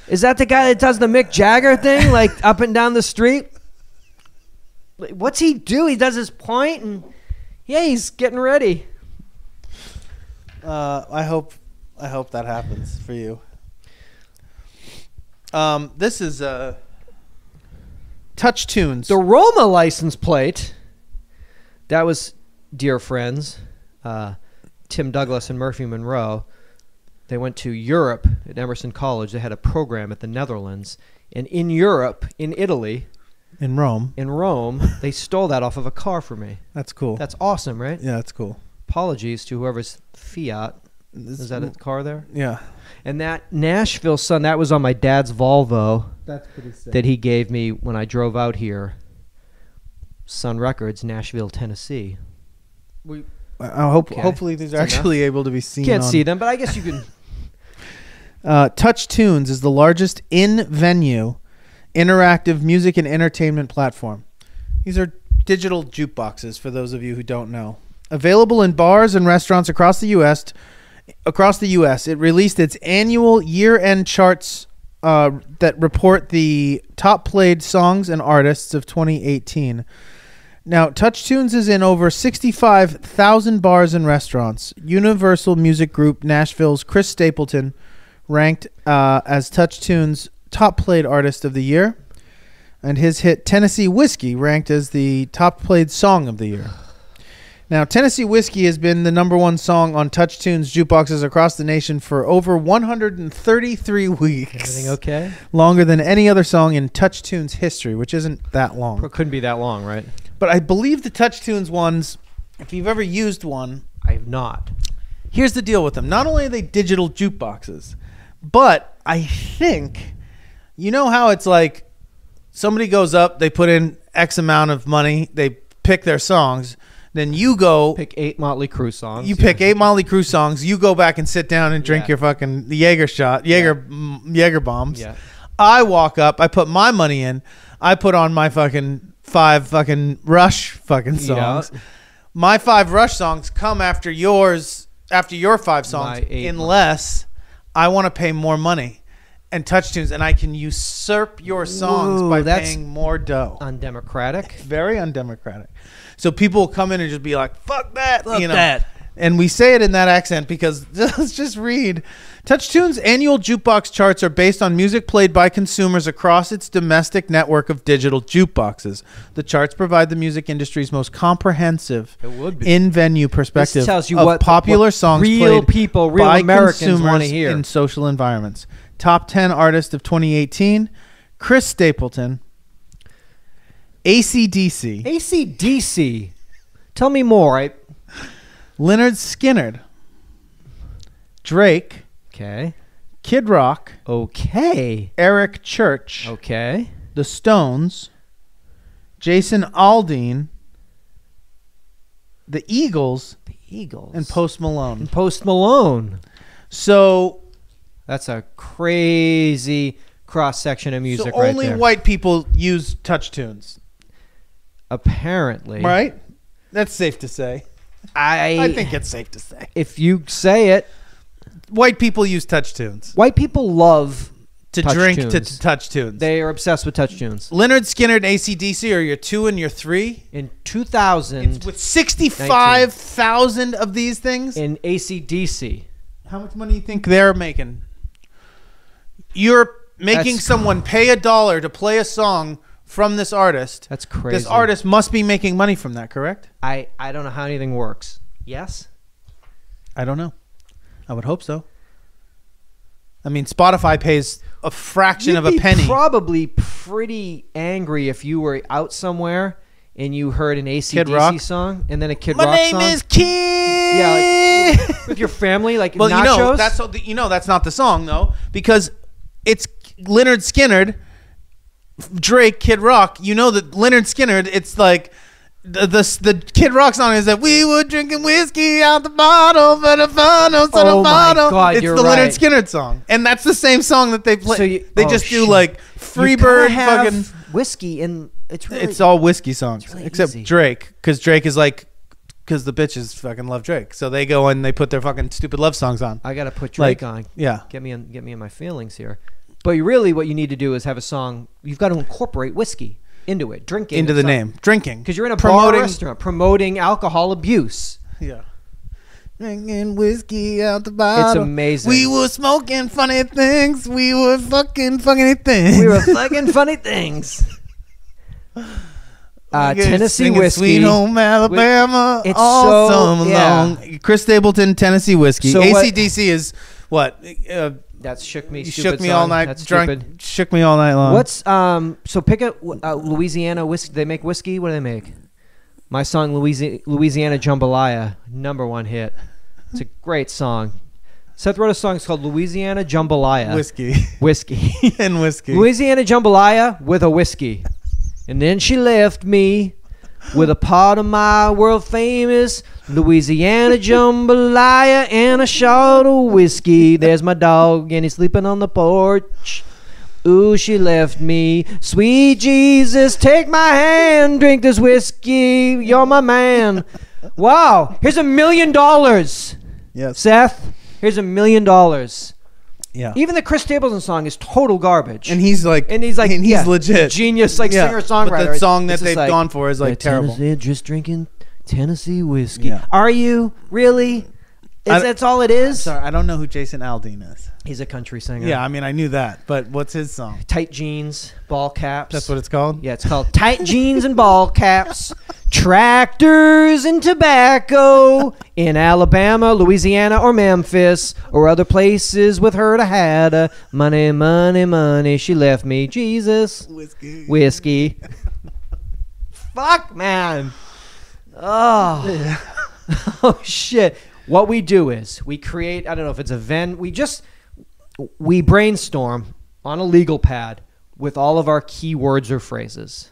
Is that the guy that does the Mick Jagger thing, like up and down the street? What's he do? He does his point, and yeah, he's getting ready. I hope that happens for you. This is Touch Tunes. The Roma license plate. That was dear friends, Tim Douglas and Murphy Monroe. They went to Europe at Emerson College. They had a program at the Netherlands. And in Europe, in Italy, in Rome. in Rome, they stole that off of a car for me. That's cool. That's awesome, right? Yeah, that's cool. Apologies to whoever's Fiat. Is that a car there? Yeah. And that Nashville Sun, that was on my dad's Volvo That's pretty sick. that he gave me when I drove out here. Sun Records, Nashville, Tennessee. I hope. Okay. Hopefully, these are That's actually able to be seen. Can't on. see them, but I guess you can. Touch Tunes is the largest in-venue interactive music and entertainment platform. These are digital jukeboxes for those of you who don't know. Available in bars and restaurants across the U.S. It released its annual year-end charts that report the top played songs and artists of 2018. Now, Touch Tunes is in over 65,000 bars and restaurants. Universal Music Group Nashville's Chris Stapleton ranked as Touch Tunes' top played artist of the year, and his hit Tennessee Whiskey ranked as the top played song of the year. Now, Tennessee Whiskey has been the #1 song on Touch Tunes jukeboxes across the nation for over 133 weeks. Everything okay? Longer than any other song in Touch Tunes history, which isn't that long. Couldn't be that long, right? But I believe the Touch Tunes ones, if you've ever used one, I have not. here's the deal with them. Not only are they digital jukeboxes, but I think, you know how it's like somebody goes up, they put in X amount of money, they pick their songs, then you go Pick 8 Motley Crue songs. you pick 8 Motley Crue songs, you go back and sit down and drink your fucking Jaeger shot, Jaeger bombs. Yeah. I walk up, I put my money in, I put on my fucking 5 fucking Rush fucking songs. Yeah. My 5 Rush songs come after yours, after your 5 songs, My 8 unless I want to pay more money and Touch Tunes, and I can usurp your songs Whoa, by that's paying more dough. Undemocratic. Very undemocratic. So people will come in and just be like, fuck that. Fuck you know? that. And we say it in that accent because let's just read. Touch Tunes' annual jukebox charts are based on music played by consumers across its domestic network of digital jukeboxes. The charts provide the music industry's most comprehensive in-venue perspective tells you of what popular songs real played people, real by Americans want to consumers hear. in social environments. Top 10 artist of 2018, Chris Stapleton, AC/DC, AC/DC. Tell me more. Lynyrd Skynyrd, Drake, Okay. Kid Rock, Okay. Eric Church, Okay. The Stones, Jason Aldean, The Eagles, and Post Malone. Post Malone. So That's a crazy cross section of music so right only there. white people use Touch Tunes, Apparently. right? That's safe to say. I think it's safe to say. if you say it, White people use Touch Tunes white people love to Touch drink Tunes. to Touch Tunes. They are obsessed with Touch Tunes. Lynyrd Skynyrd and AC/DC are your 2 and your 3. In 2000, With 65,000 of these things. in AC/DC, How much money do you think they're making? You're making That's someone pay $1 to play a song from this artist. that's crazy. This artist must be making money from that, correct? I don't know how anything works. Yes? I don't know. I would hope so. I mean, Spotify pays a fraction of a penny. You'd be probably pretty angry if you were out somewhere and you heard an Kid Rock? AC/DC song and then a Kid My Rock name song. is Kid. Yeah, like with your family, like well, nachos. that's not the song though, because it's Lynyrd Skynyrd, Drake, Kid Rock. You know that Lynyrd Skynyrd. It's like the Kid Rock song is that we were drinking whiskey out the bottle for the funnel, Oh my God, it's you're the right. Lynyrd Skynyrd song, and that's the same song that they play. So they just do shit. like You gotta Freebird, have fucking. whiskey, and it's really It's all whiskey songs it's really except easy. Drake, because Drake is like, because the bitches fucking love Drake, so they go and they put their fucking stupid love songs on. I gotta put Drake Like, on. yeah. Get me in my feelings here. But really, what you need to do is have a song. You've got to incorporate whiskey into it, drinking Into the name, drinking, because you're in a bar or restaurant promoting alcohol abuse. Yeah. Drinking whiskey out the bottle. It's amazing. We were smoking funny things. We were fucking funny things. We were fucking funny things. Tennessee Singing whiskey. Sweet Home Alabama. It's all so- summer yeah. long. Chris Stapleton, Tennessee whiskey. So what- AC/DC is what? That shook me. You Stupid shook me song. all night. That's Drunk. stupid. Shook me all night long. What's so pick a Louisiana whiskey. They make whiskey. What do they make? My song Louisiana Jambalaya, #1 hit. It's a great song. Seth wrote a song. It's called Louisiana Jambalaya. Whiskey. and whiskey. Louisiana Jambalaya with a whiskey. And then she left me with a part of my world famous Louisiana Jambalaya and a shot of whiskey. There's my dog and he's sleeping on the porch. Ooh, she left me. Sweet Jesus, take my hand, drink this whiskey. You're my man. Wow, here's $1 million. Yes. Seth, here's $1 million. Yeah. Even the Chris Stapleton song is total garbage. And he's like, yeah, legit genius, like Yeah, singer-songwriter. But the song that It's just they've like, gone for is like terrible. Tennessee, just drinking Tennessee whiskey. Yeah. Are you really? That's all it is. Sorry, I don't know who Jason Aldean is. He's a country singer. Yeah, I mean, I knew that, but what's his song? Tight jeans, ball caps. That's what it's called? Yeah, it's called Tight Jeans and Ball Caps, Tractors and Tobacco in Alabama, Louisiana, or Memphis, or other places with her to had money, money, money. She left me, Jesus. Whiskey. Fuck, man. Oh. Oh, shit. What we do is we create, I don't know if it's a we brainstorm on a legal pad with all of our keywords or phrases.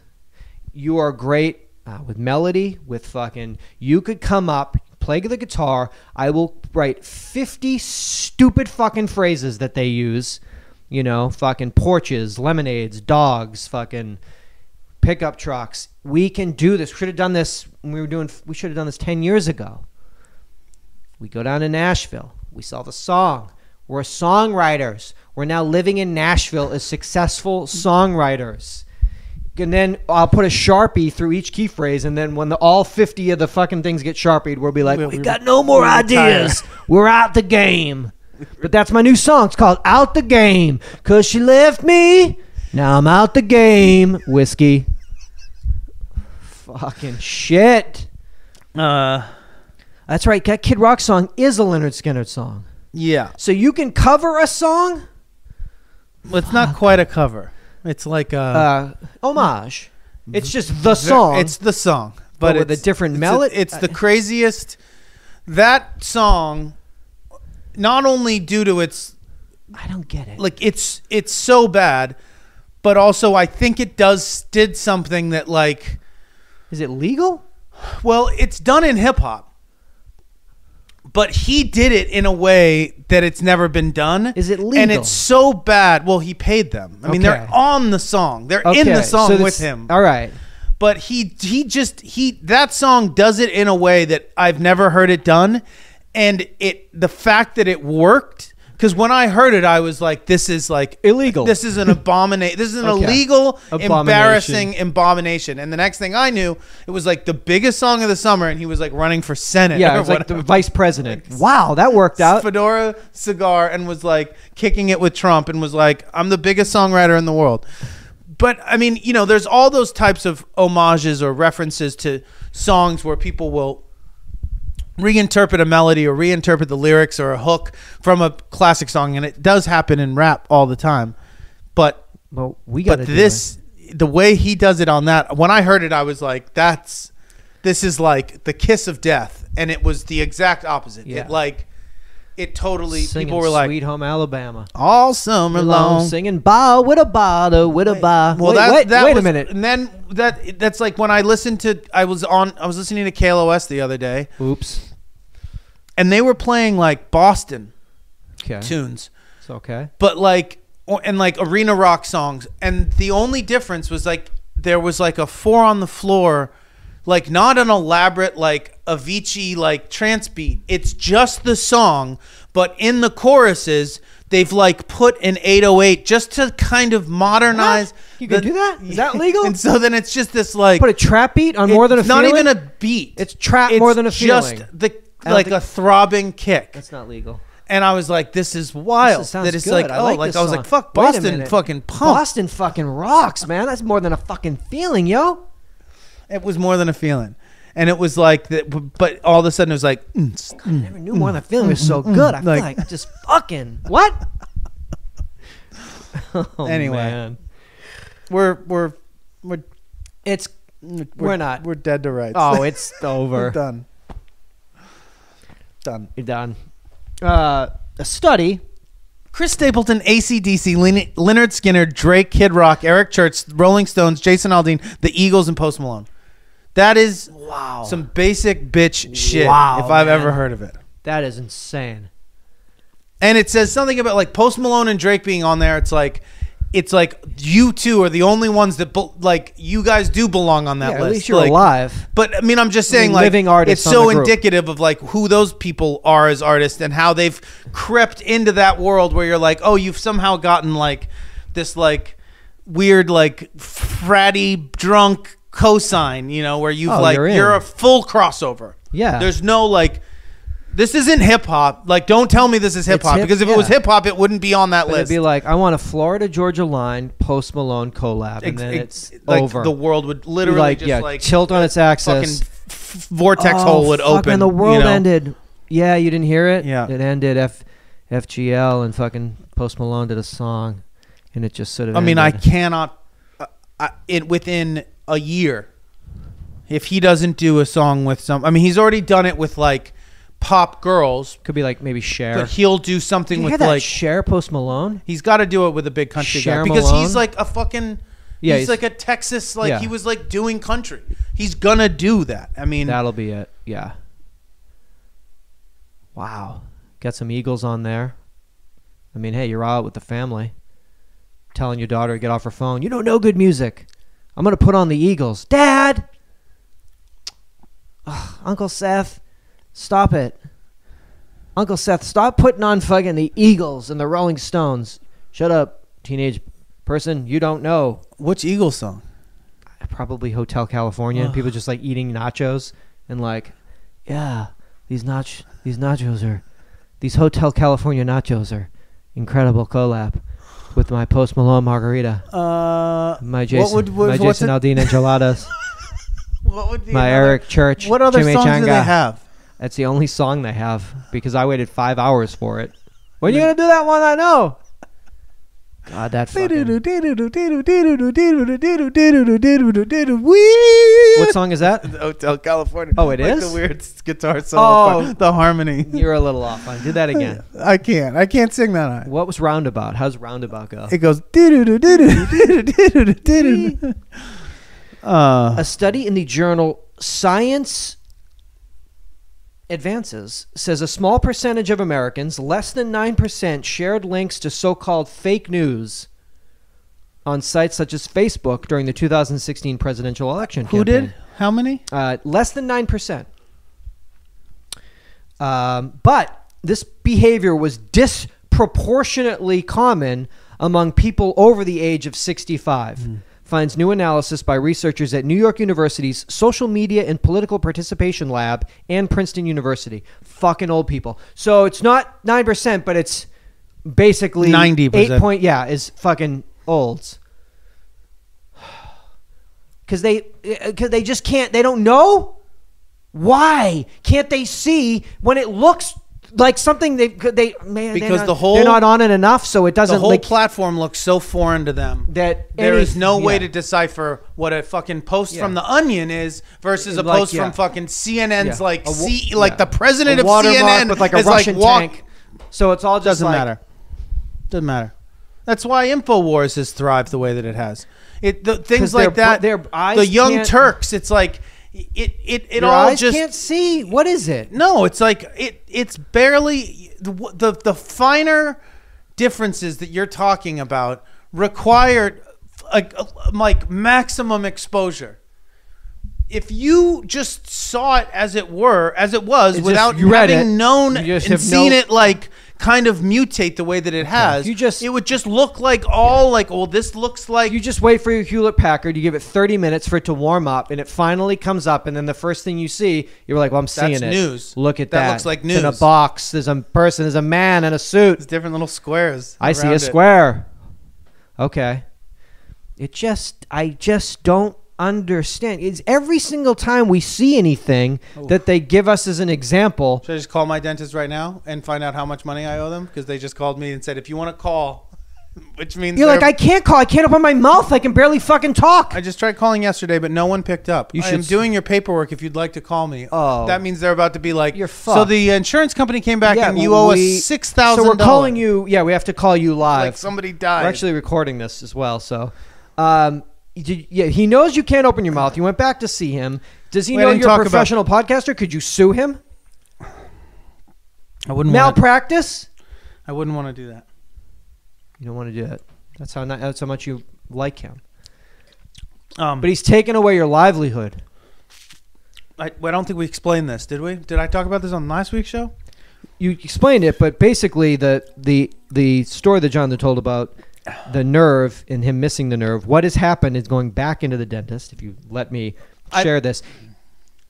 You are great with melody, with fucking, you could come up, play the guitar. I will write 50 stupid fucking phrases that they use. You know, fucking porches, lemonades, dogs, fucking pickup trucks. We can do this. We should have done this when we should have done this 10 years ago. We go down to Nashville. We sell the song. We're songwriters. We're now living in Nashville as successful songwriters. And then I'll put a Sharpie through each key phrase, and then when all 50 of the fucking things get Sharpied, we'll be like, we got no more ideas. We're out the game. But that's my new song. It's called Out the Game. 'Cause she left me. Now I'm out the game. Whiskey. Fucking shit. That's right. That Kid Rock song is a Lynyrd Skynyrd song. Yeah. So you can cover a song? Well, it's not quite a cover. It's like a homage. It's just the song. It's the song, but with a different melody. It's the craziest. That song, not only due to its, I don't get it. Like it's so bad, but also I think it did something that like. Is it legal? Well, it's done in hip hop. But he did it in a way that it's never been done. Is it legal? And it's so bad. Well, he paid them. I mean, they're on the song. They're in the song with him. All right. But that song does it in a way that I've never heard it done. And the fact that it worked, because when I heard it, I was like, this is like illegal. This is an abomination. This is an illegal, embarrassing abomination. And the next thing I knew, it was like the biggest song of the summer, and he was like running for Senate. Yeah, it was like the vice president. Wow, that worked out. Fedora cigar, and was like kicking it with Trump, and was like, I'm the biggest songwriter in the world. But I mean, you know, there's all those types of homages or references to songs where people will reinterpret a melody or reinterpret the lyrics or a hook from a classic song, and it does happen in rap all the time. But the way he does it on that, when I heard it, I was like, this is like the kiss of death, and it was the exact opposite. Yeah. It totally, singing people were like, Sweet Home Alabama all summer long, singing ba with a ba with a ba. Well, wait a minute. And then that's like when I listened to, I was listening to KLOS the other day. Oops. And they were playing like Boston tunes. It's okay. But like arena rock songs. And the only difference was like there was like a 4 on the floor, like not an elaborate like Avicii like trance beat. It's just the song, but in the choruses they've like put an 808 just to kind of modernize. What? You can do that? Is that legal? And so then it's just this like put a trap beat on more than a feeling? It's not even a beat. It's trap more than a feeling. Just like a throbbing kick. That's not legal. And I was like, this is wild. This sounds that it's good. like, I was like, fuck, Boston fucking pump. Boston fucking rocks, man. That's more than a fucking feeling, yo. It was more than a feeling. And it was like that, but all of a sudden it was like, God, I never knew more than a feeling was so good. I feel like just fucking what? Oh, anyway, man. we're not. We're dead to rights. Oh, it's over. We're done. You're done. A study. Chris Stapleton, AC/DC, Lynyrd Skynyrd, Drake, Kid Rock, Eric Church, Rolling Stones, Jason Aldean, The Eagles, and Post Malone. That is some basic bitch shit if I've ever heard of it. That is insane. And it says something about like Post Malone and Drake being on there. It's like you two are the only ones that like you guys do belong on that list. At least you're alive. But I mean, I'm just saying, like, living artists. It's so indicative of like who those people are as artists and how they've crept into that world where you're like, oh, you've somehow gotten like this like weird like fratty drunk cosign, you know, where you've you're a full crossover. Yeah. There's no like This isn't hip hop. Like, don't tell me this is hip hop because if it was hip hop, it wouldn't be on that list. It'd be like, I want a Florida Georgia Line Post Malone collab, and then it's like over. The world would literally tilt on its axis. Fucking vortex hole would open. And the world ended. Yeah, you didn't hear it. Yeah, it ended. FGL and fucking Post Malone did a song, and it just sort of. I mean, I cannot. Within a year, if he doesn't do a song with some, I mean, he's already done it with like pop girls. Could be like maybe Cher. But he'll do something with that like Cher, Post Malone. He's got to do it with a big country Cher guy because Malone? he's like a fucking. Yeah, he's like a Texas. Like he was like doing country. He's gonna do that. I mean, that'll be it. Yeah. Wow. Get some Eagles on there. I mean, hey, you're out with the family. Telling your daughter to get off her phone. You don't know good music. I'm going to put on the Eagles. Dad! Ugh, Uncle Seth, stop it. Uncle Seth, stop putting on fucking the Eagles and the Rolling Stones. Shut up, teenage person. You don't know. Which Eagles song? Probably Hotel California. People just like eating nachos and like, yeah, these Hotel California nachos are incredible collab with my Post Malone margarita. My Jason Aldean enchiladas. What would be my Eric Church. What other songs do they have? That's the only song they have because I waited 5 hours for it. When are you gonna do that one? I know. God, that fucking. What song is that? Hotel California. Oh, it like is? The weird guitar solo. The harmony. You're a little off. Do that again. I can't sing that high. What was Roundabout? How's Roundabout go? It goes. A study in the journal Science Advances says a small percentage of Americans, less than 9%, shared links to so-called fake news on sites such as Facebook during the 2016 presidential election campaign. Who did? How many? Less than 9%. But this behavior was disproportionately common among people over the age of 65. Finds new analysis by researchers at New York University's Social Media and Political Participation Lab and Princeton University. Fucking old people. So it's not 9%, but it's basically 90%. is fucking olds. Because they just can't, they don't know? Why can't they see when it looks like something because they're not on it enough, so it doesn't. The whole platform looks so foreign to them that there is no way to decipher what a fucking post from The Onion is versus a post from fucking CNN's the president of CNN with like a Russian tank. So it's all just doesn't matter. Doesn't matter. That's why InfoWars has thrived the way that it has. Things like that. The Young Turks. It's like. It all eyes just can't see. What is it? No, it's like it's barely the finer differences that you're talking about require like maximum exposure. If you just saw it as it was without having known and seen it like kind of mutate the way that it has, it would just look like this looks like. You just wait for your Hewlett Packard, you give it 30 minutes for it to warm up, and it finally comes up, and then the first thing you see, you're like, well, I'm seeing it. That's news. Look at that. That looks like news. It's in a box. There's a person, there's a man in a suit. There's different little squares. I see a square. Okay. I just don't understand. It's every single time we see anything that they give us as an example. Should I just call my dentist right now and find out how much money I owe them? Because they just called me and said, if you want to call, which means you're like, I can't call. I can't open my mouth. I can barely fucking talk. I just tried calling yesterday, but no one picked up. I'm doing your paperwork if you'd like to call me. Oh. That means they're about to be like, you're fucked. So the insurance company came back and you owe us $6,000. So we're calling you. Yeah, we have to call you live. Like somebody died. We're actually recording this as well. So, he knows you can't open your mouth. You went back to see him. Does he know you're a professional podcaster? Could you sue him? I wouldn't. Malpractice? I wouldn't want to do that. You don't want to do that. That's how much you like him. But he's taken away your livelihood. I don't think we explained this, did we? Did I talk about this on last week's show? You explained it, but basically the story that Jonathan told about the nerve and him missing the nerve. What has happened is going back into the dentist. If you let me share this,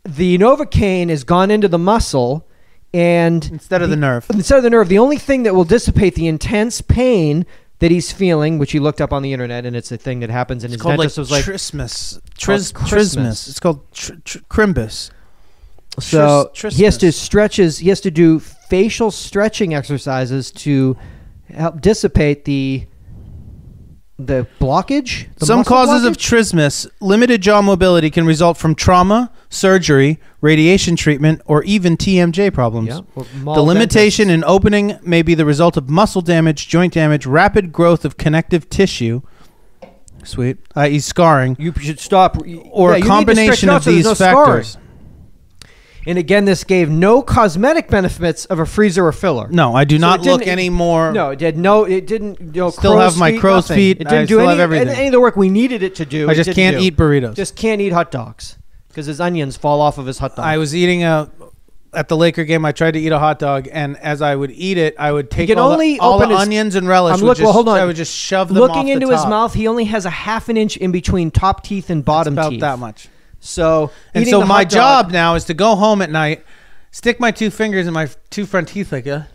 the Novocaine has gone into the muscle, And Instead of the nerve. Instead of the nerve, the only thing that will dissipate the intense pain that he's feeling, which he looked up on the internet, and it's a thing that happens, and his dentist was like... trismus. Christmas. It's called crimbus. So he has to trismus. stretch he has to do facial stretching exercises to help dissipate the blockage. Some muscle causes of blockage? trismus, limited jaw mobility, can result from trauma, surgery, radiation treatment, or even TMJ problems. Yeah, or The limitation in opening may be the result of muscle damage, joint damage, rapid growth of connective tissue, sweet, i.e. scarring, You should stop. or Yeah, a you need to combination stretch out of so there's these no scarring. factors. And again, this gave no cosmetic benefits of a freezer or filler. No, I do So not it didn't- look any more. No, it did no. It didn't. Still crow's have my feet, crow's nothing. feet. It didn't I do still have everything. any of the work we needed it to do. I it just didn't can't do. eat burritos. Just can't eat hot dogs because his onions fall off of his hot dog. I was eating at the Laker game. I tried to eat a hot dog, and as I would eat it, I would take can all only the open his- onions and relish. hold on. I would just shove them Looking off into the his top. mouth, he only has a half an inch in between top teeth and bottom About teeth. that much. So, And eating so the my hot dog- job now is to go home at night, stick my two fingers in my two front teeth like that,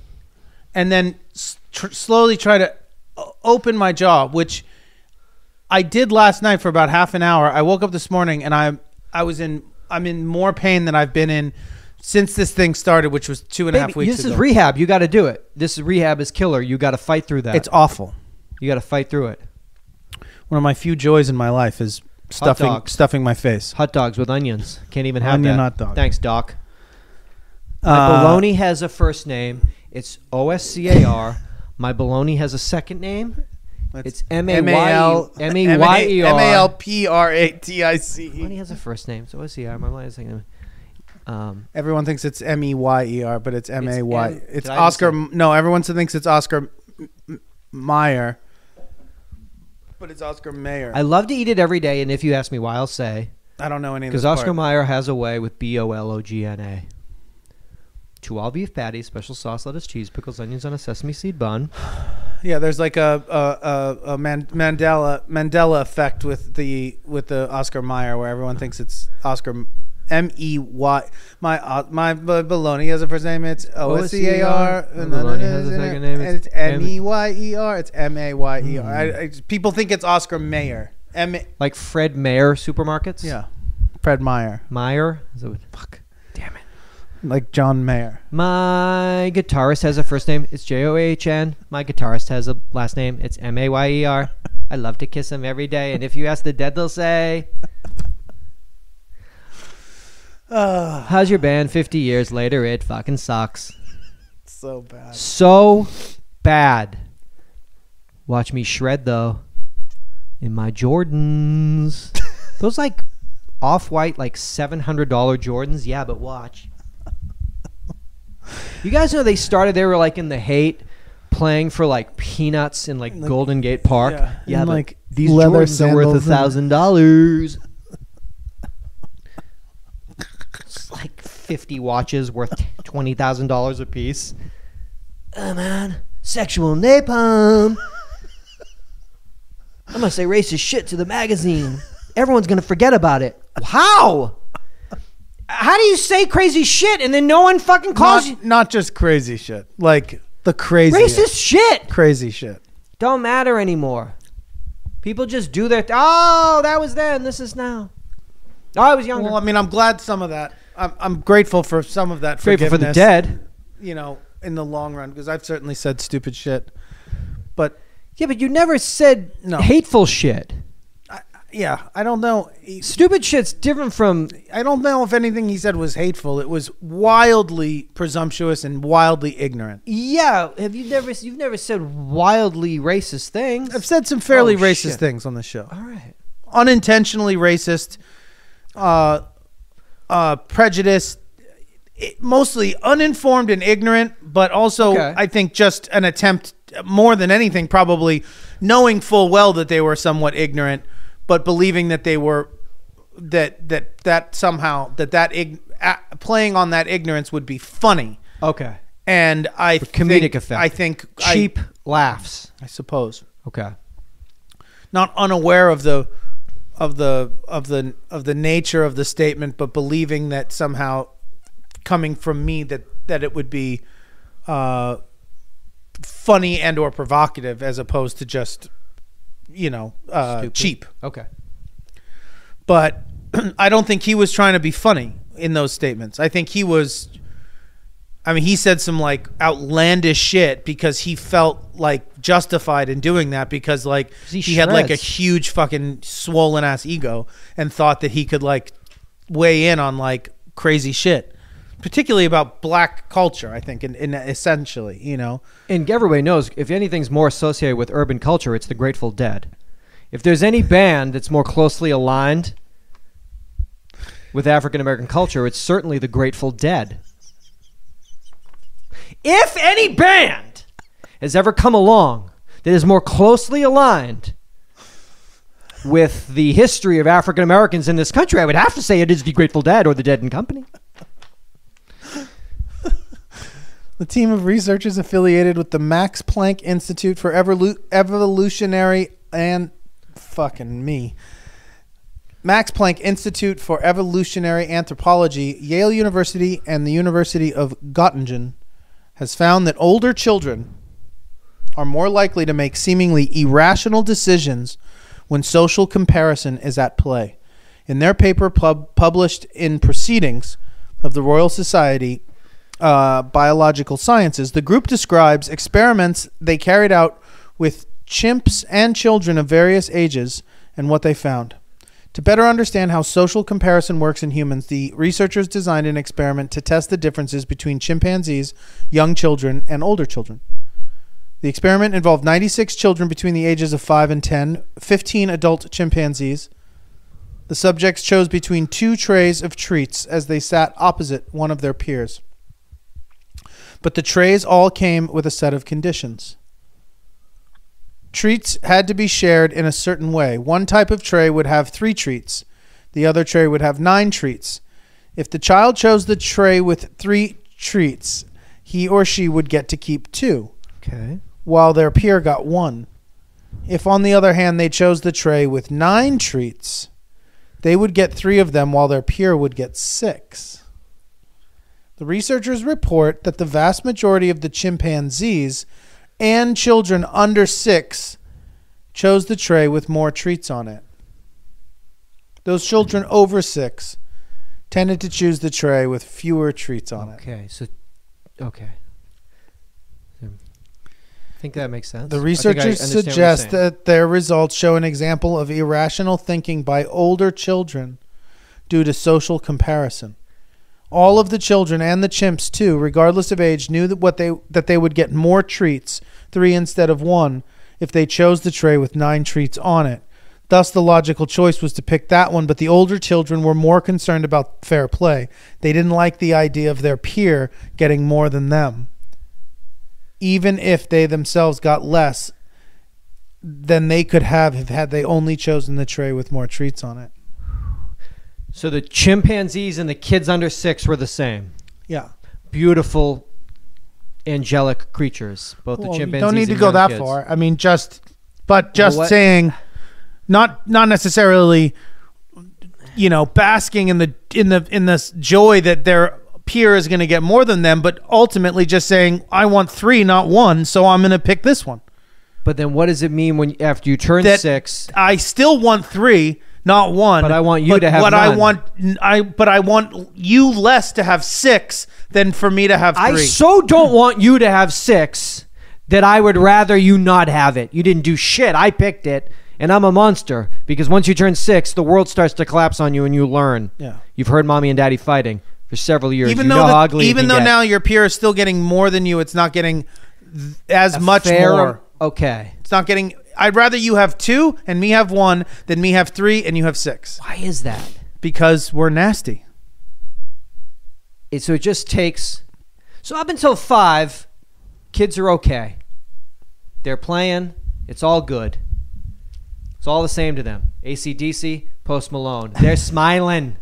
and then slowly try to open my jaw, which I did last night for about half an hour. I woke up this morning and I'm in more pain than I've been in since this thing started, which was 2.5 weeks This ago. is rehab. You got to do it. This rehab is killer. You got to fight through that. It's awful. You got to fight through it. One of my few joys in my life is dogs. stuffing my face. Hot dogs with onions. Can't even have Onion that. hot dog. Thanks, Doc. My bologna has a first name. It's OSCAR. My bologna has a second name. It's M-A-Y-E-R. M-A-L-P-R-A-T-I-C-E. Bologna has a first name. So OSCAR. My bologna has a second name. Everyone thinks it's M-E-Y-E-R, but it's M-A-Y. M- It's did I just Oscar. No, everyone thinks it's Oscar Meyer, but it's Oscar Mayer. I love to eat it every day, and if you ask me why, I'll say I don't know any of this because Oscar part. Mayer has a way with BOLOGNA. 2 all beef patties, special sauce, lettuce, cheese, pickles, onions on a sesame seed bun. Yeah, there's like a Mandela effect with the Oscar Mayer, where everyone thinks it's Oscar M-E-Y. My bologna has a first name. It's O-S-C-A-R. My bologna has a second name. And it's M-E-Y-E-R. It's M-A-Y-E-R. People think it's Oscar Mayer. Like Fred Meyer supermarkets? Yeah, Fred Meyer. Meyer? Is that what, fuck. Damn it. Like John Mayer. My guitarist has a first name. It's John. My guitarist has a last name. It's Mayer. I love to kiss him every day. And if you ask the dead, they'll say, how's your band 50 years later? It fucking sucks. So bad. So bad. Watch me shred, though. In my Jordans. Those like off-white, like $700 Jordans. Yeah, but watch. You guys know they were like in the hate playing for like peanuts in like Golden Gate Park. Yeah, but like these leather Jordans are worth sandals $1,000. It's like 50 watches worth $20,000 a piece. Oh man, sexual napalm. I'm gonna say racist shit to the magazine. Everyone's gonna forget about it. How? How do you say crazy shit and then no one fucking calls you? Not just crazy shit. Like the crazy Racist shit. Crazy shit. Don't matter anymore. People just do their... oh, that was then. This is now. Oh, I was younger. Well, I mean, I'm glad some of that. I'm grateful for some of that Grateful forgiveness. for the dead. You know, in the long run, because I've certainly said stupid shit. But Yeah, but you never said No. hateful shit. yeah, I don't know. Stupid shit's different from... I don't know if anything he said was hateful. It was wildly presumptuous and wildly ignorant. Yeah, you've never said wildly racist things. I've said some fairly racist shit. things on the show. All right. Unintentionally racist, prejudiced, mostly uninformed and ignorant, but also Okay. I think just an attempt, more than anything, probably knowing full well that they were somewhat ignorant, but believing that they were playing on that ignorance would be funny. Okay. And comedic effect. I think Cheap laughs. I suppose. Okay. Not unaware of the nature of the statement, but believing that somehow coming from me that that it would be funny and or provocative as opposed to just, cheap. Okay. But I don't think he was trying to be funny in those statements. I think he said some like outlandish shit because he felt like justified in doing that because like he had like a huge fucking swollen ass ego and thought that he could like weigh in on like crazy shit, particularly about black culture, I think, in essentially, And everybody knows if anything's more associated with urban culture, it's the Grateful Dead. If there's any band that's more closely aligned with African American culture, it's certainly the Grateful Dead. If any band has ever come along that is more closely aligned with the history of African Americans in this country, I would have to say it is the Grateful Dead or the Dead and Company. The team of researchers affiliated with the Max Planck Institute for Evolutionary and Max Planck Institute for Evolutionary Anthropology, Yale University, and the University of Göttingen has found that older children are more likely to make seemingly irrational decisions when social comparison is at play. In their paper published in Proceedings of the Royal Society Biological Sciences, the group describes experiments they carried out with chimps and children of various ages and what they found. To better understand how social comparison works in humans, the researchers designed an experiment to test the differences between chimpanzees, young children, and older children. The experiment involved 96 children between the ages of 5 and 10, 15 adult chimpanzees. The subjects chose between 2 trays of treats as they sat opposite one of their peers. But the trays all came with a set of conditions. Treats had to be shared in a certain way. One type of tray would have 3 treats. The other tray would have 9 treats. If the child chose the tray with 3 treats, he or she would get to keep 2, while their peer got 1. If, on the other hand, they chose the tray with 9 treats, they would get 3 of them, while their peer would get 6. The researchers report that the vast majority of the chimpanzees and children under 6 chose the tray with more treats on it. Those children over 6 tended to choose the tray with fewer treats on it. Okay. I think that makes sense. The researchers suggest that their results show an example of irrational thinking by older children due to social comparison. All of the children and the chimps too, regardless of age, knew that they would get more treats, 3 instead of 1, if they chose the tray with 9 treats on it. Thus, the logical choice was to pick that one, but the older children were more concerned about fair play. They didn't like the idea of their peer getting more than them, even if they themselves got less than they could have had they only chosen the tray with more treats on it. So the chimpanzees and the kids under 6 were the same. Yeah. Beautiful, angelic creatures. Both the chimpanzees. You don't need to go that far. I mean, just saying, not necessarily, basking in this joy that their peer is going to get more than them, but ultimately just saying, I want 3, not 1, so I'm going to pick this one. But then, what does it mean when after you turn 6? I still want 3. Not 1, but I want you to have what none. I want you less to have 6 than for me to have 3. I so don't want you to have 6 that I would rather you not have it. You didn't do shit. I picked it, and I'm a monster because once you turn 6, the world starts to collapse on you, and you learn. Yeah, you've heard mommy and daddy fighting for several years. Even though now your peer is still getting more than you, it's not getting as much more. Okay, it's not getting. I'd rather you have 2 and me have 1 than me have 3 and you have 6. Why is that? Because we're nasty. So it just takes... So up until 5, kids are okay. They're playing. It's all good. It's all the same to them. AC/DC, Post Malone. They're smiling.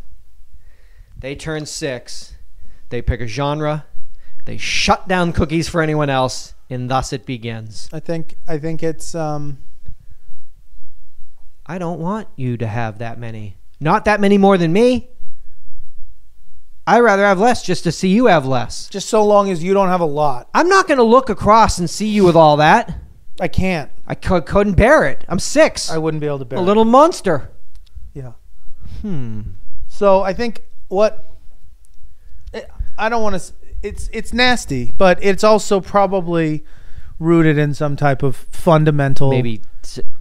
They turn 6. They pick a genre. They shut down cookies for anyone else. And thus it begins. I think it's... I don't want you to have that many. Not that many more than me. I'd rather have less just to see you have less. Just so long as you don't have a lot. I'm not going to look across and see you with all that. I can't. I couldn't bear it. I'm 6. I wouldn't be able to bear a it. little monster. Yeah. Hmm. So I think I don't want to. It's nasty, but it's also probably rooted in some type of fundamental, Maybe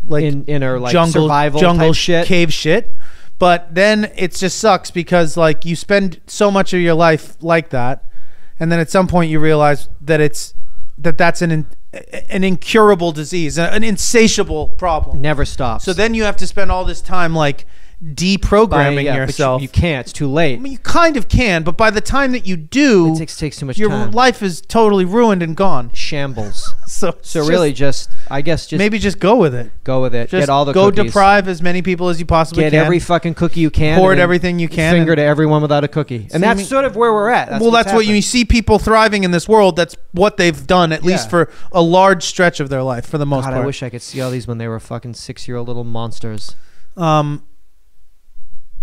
like inner like jungle survival type shit. cave shit. But then it just sucks because like you spend so much of your life like that, and then at some point you realize that that's an incurable disease, an insatiable problem. Never stops. So then you have to spend all this time like deprogramming yourself. But you can't. It's too late. I mean, you kind of can, but by the time that you do, It takes too much your time. life is totally ruined and gone. Shambles. So really, I guess maybe just go with it. go with it. Just Get all the go cookies. deprive as many people as you possibly Get can. every fucking cookie you can. Hoard and then everything you can. Finger and- to everyone without a cookie. And that's sort of where we're at. That's what you see people thriving in this world. That's what they've done, at least for a large stretch of their life, for the most God, part. I wish I could see all these when they were fucking 6-year-old little monsters.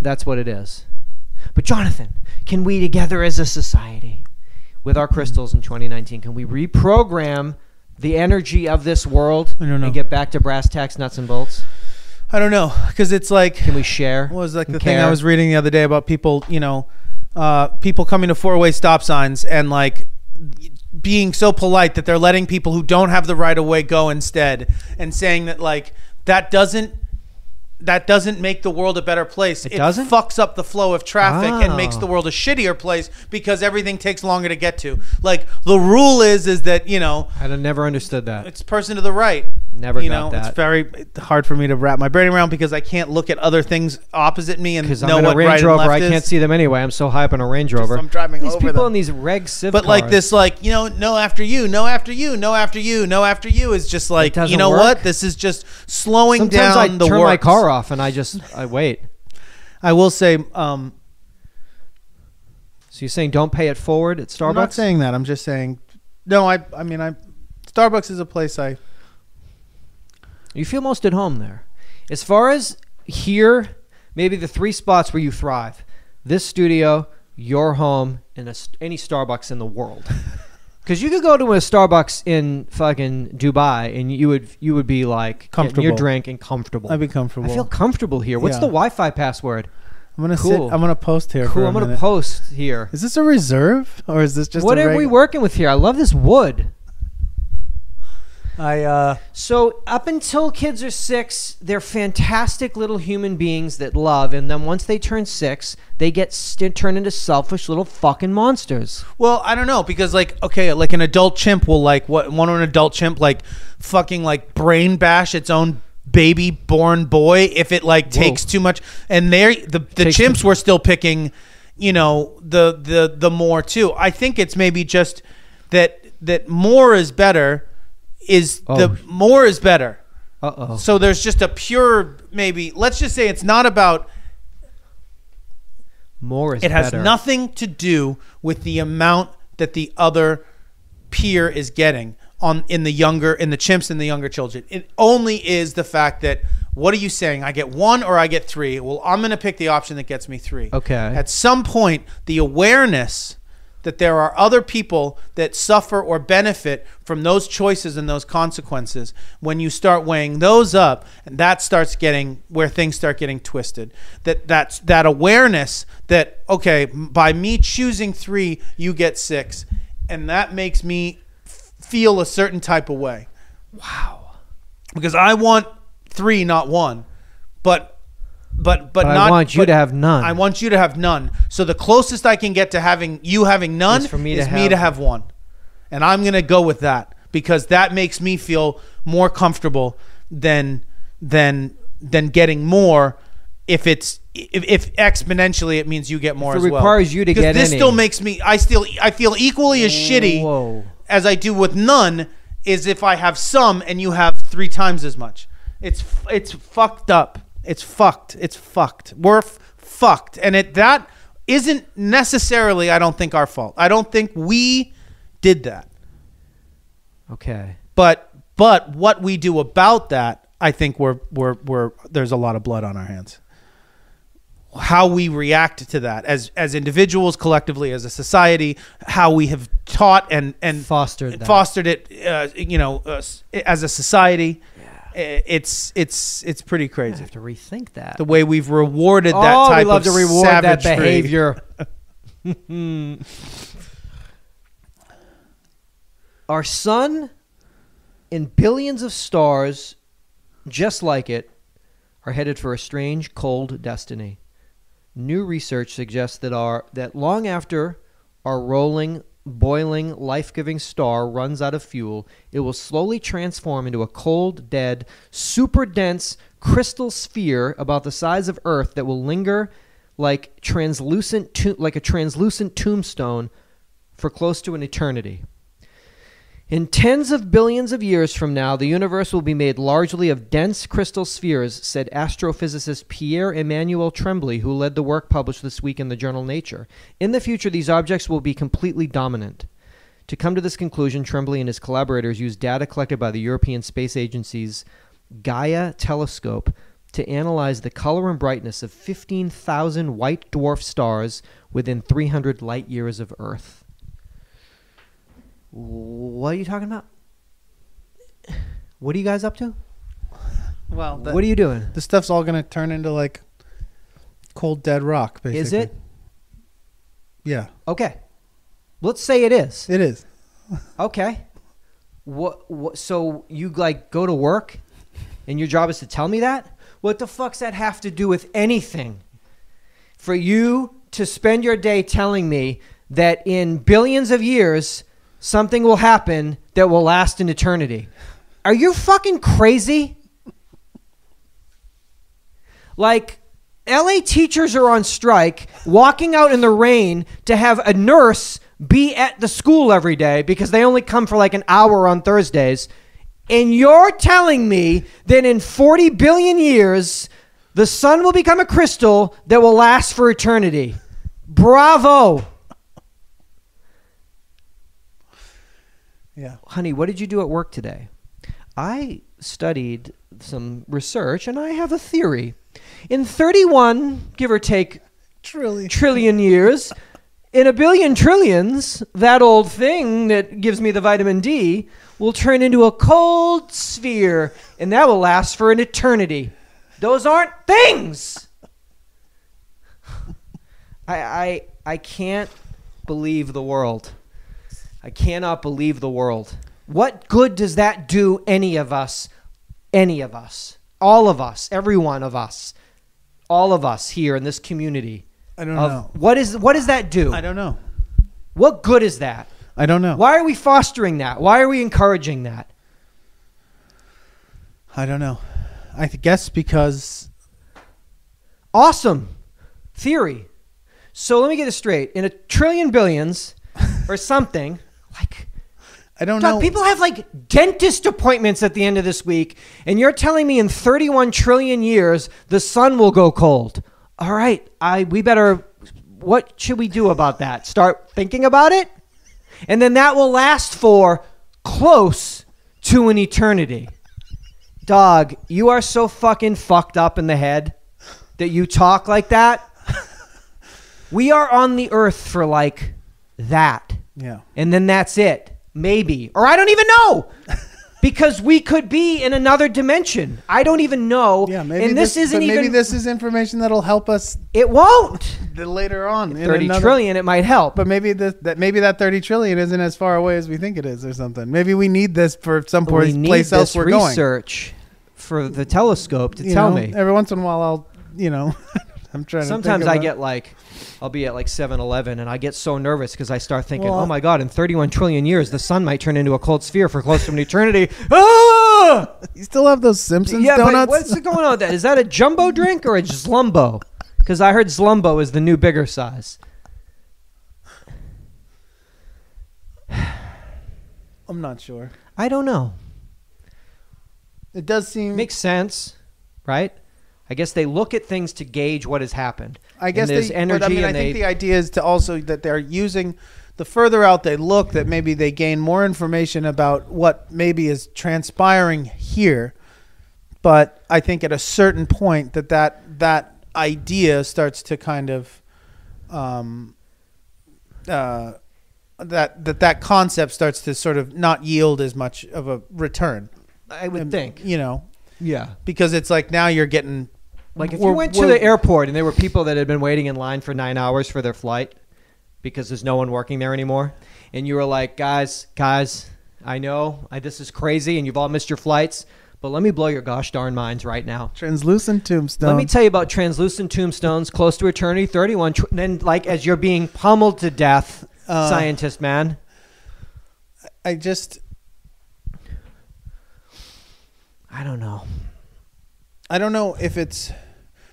That's what it is. But Jonathan, can we together as a society, with our crystals in 2019, can we reprogram the energy of this world I don't know. and get back to brass tacks, nuts and bolts? I don't know, because it's like, Can we share? what was like and the thing care? I was reading the other day about people, people coming to 4-way stop signs and like being so polite that they're letting people who don't have the right of way go instead, and saying that like that doesn't make the world a better place. It doesn't? fucks up the flow of traffic and makes Oh. the world a shittier place because everything takes longer to get to. Like the rule is that I never understood that. it's person to the right. Never got that. It's very hard for me to wrap my brain around because I can't look at other things opposite me and Because know I'm in what a Range right and Rover, left I is. can't see them anyway. I'm so high up in a Range Rover. I'm driving these over people them. in these reg civ But like cars. this, like, no after you, no after you, no after you, no after you is just like, doesn't you know work? what? This is just slowing Sometimes down the I turn my works. car off and I wait. I will say, So you're saying don't pay it forward at Starbucks? I'm not saying that. I'm just saying, no, I mean, Starbucks is a place You feel most at home there. As far as here, maybe the 3 spots where you thrive: this studio, your home, and any Starbucks in the world. Because you could go to a Starbucks in fucking Dubai and you would be like Comfortable. getting your drink and comfortable. I'd be comfortable. I feel comfortable here. What's Yeah. the Wi-Fi password? I'm gonna Cool. I'm gonna post here. Cool. For a I'm gonna minute. post here. Is this a reserve or is this just What a are we working with here? I love this wood. So up until kids are 6, they're fantastic little human beings that love, and then once they turn 6, they get turned into selfish little fucking monsters. Well, I don't know because like like an adult chimp will like an adult chimp like fucking like brain bash its own baby born boy if it like takes too much, and the chimps were still picking, the more too. I think it's maybe just that more is better. More is better. Uh-oh. So there's just a pure maybe. Let's just say it's not about. More is It has better. nothing to do with the amount that the other peer is getting in the chimps and the younger children. It only is the fact that, what are you saying? I get 1 or I get 3. Well, I'm going to pick the option that gets me 3. Okay. At some point, the awareness that there are other people that suffer or benefit from those choices and those consequences, when you start weighing those up, and that starts getting where things start getting twisted. That awareness that, okay, by me choosing 3, you get 6, and that makes me feel a certain type of way. Wow. Because I want 3, not 1, but not. I want you to have none. I want you to have none. So the closest I can get to having none Is for me is to me to have 1, and I'm gonna go with that because that makes me feel more comfortable than getting more. If exponentially it means you get more If as it well. requires you to get this any. still makes me. I feel equally as shitty Whoa. as I do with none. Is if I have some and you have 3 times as much. It's fucked up. It's fucked. We're fucked. And that isn't necessarily, I don't think, our fault. I don't think we did that. Okay. But what we do about that, I think we're there's a lot of blood on our hands. how we react to that as individuals, collectively, as a society, how we have taught and fostered it, as a society. It's pretty crazy. I have to rethink that. The way we've rewarded that type we love of to reward that savagery. behavior. Our sun and billions of stars just like it are headed for a strange, cold destiny. New research suggests that long after our rolling, boiling, life-giving star runs out of fuel, it will slowly transform into a cold, dead, super dense crystal sphere about the size of Earth that will linger like a translucent tombstone for close to an eternity. In tens of billions of years from now, the universe will be made largely of dense crystal spheres, said astrophysicist Pierre-Emmanuel Tremblay, who led the work published this week in the journal Nature. In the future, these objects will be completely dominant. To come to this conclusion, Tremblay and his collaborators used data collected by the European Space Agency's Gaia telescope to analyze the color and brightness of 15,000 white dwarf stars within 300 light years of Earth. What are you talking about? What are you guys up to? Well, what are you doing? The stuff's all going to turn into like cold, dead rock, basically. Is it? Yeah. Okay. Let's say it is. It is. Okay. What? So you like go to work and your job is to tell me that? What the fuck's that have to do with anything? For you to spend your day telling me that in billions of years something will happen that will last an eternity. Are you fucking crazy? Like, LA teachers are on strike, walking out in the rain to have a nurse be at the school every day because they only come for like an hour on Thursdays. And you're telling me that in 40 billion years, the sun will become a crystal that will last for eternity. Bravo. Yeah. Honey, what did you do at work today? I studied some research and I have a theory. In 31, give or take, trillion years, in a billion trillions, that old thing that gives me the vitamin D will turn into a cold sphere and that will last for an eternity. Those aren't things. I can't believe the world. I cannot believe the world. What good does that do any of us? Any of us. All of us. Every one of us. All of us here in this community. I don't know. What does that do? I don't know. What good is that? I don't know. Why are we fostering that? Why are we encouraging that? I don't know. I guess because... Awesome theory. So let me get this straight. In a trillion billions or something... Like, I don't know. People have like dentist appointments at the end of this week, and you're telling me in 31 trillion years the sun will go cold. All right, we better. What should we do about that? Start thinking about it, and then that will last for close to an eternity. Dog, you are so fucking fucked up in the head that you talk like that. We are on the earth for like that. Yeah. And then that's it. Maybe. Or I don't even know. Because we could be in another dimension. I don't even know. Yeah, maybe and this isn't even... Maybe this is information that'll help us... It won't. Later on. 30 trillion, it might help. But maybe that 30 trillion isn't as far away as we think it is or something. Maybe we need this for some place else we're going. Research for the telescope to tell me. Every once in a while I'll, I'm trying Sometimes to I get like, I'll be at like 7-Eleven and I get so nervous because I start thinking, oh my God, in 31 trillion years, the sun might turn into a cold sphere for close to an eternity. Ah! You still have those Simpsons donuts? But what's going on with that? Is that a jumbo drink or a Zlumbo? Because I heard Zlumbo is the new bigger size. I'm not sure. I don't know. It does seem... Makes sense, right? I guess they look at things to gauge what has happened. I guess there's energy. But I think the idea is to also that they're using the further out they look, that maybe they gain more information about what maybe is transpiring here. But I think at a certain point that idea starts to kind of that concept starts to sort of not yield as much of a return. I would think. Yeah. Because it's like now you're getting... Like if you went to the airport and there were people that had been waiting in line for 9 hours for their flight because there's no one working there anymore, and you were like, guys, I know this is crazy and you've all missed your flights, but let me blow your gosh darn minds right now. Translucent tombstone. Let me tell you about translucent tombstones, close to eternity, 31. Then, like, as you're being pummeled to death, scientist man. I don't know. I don't know if it's,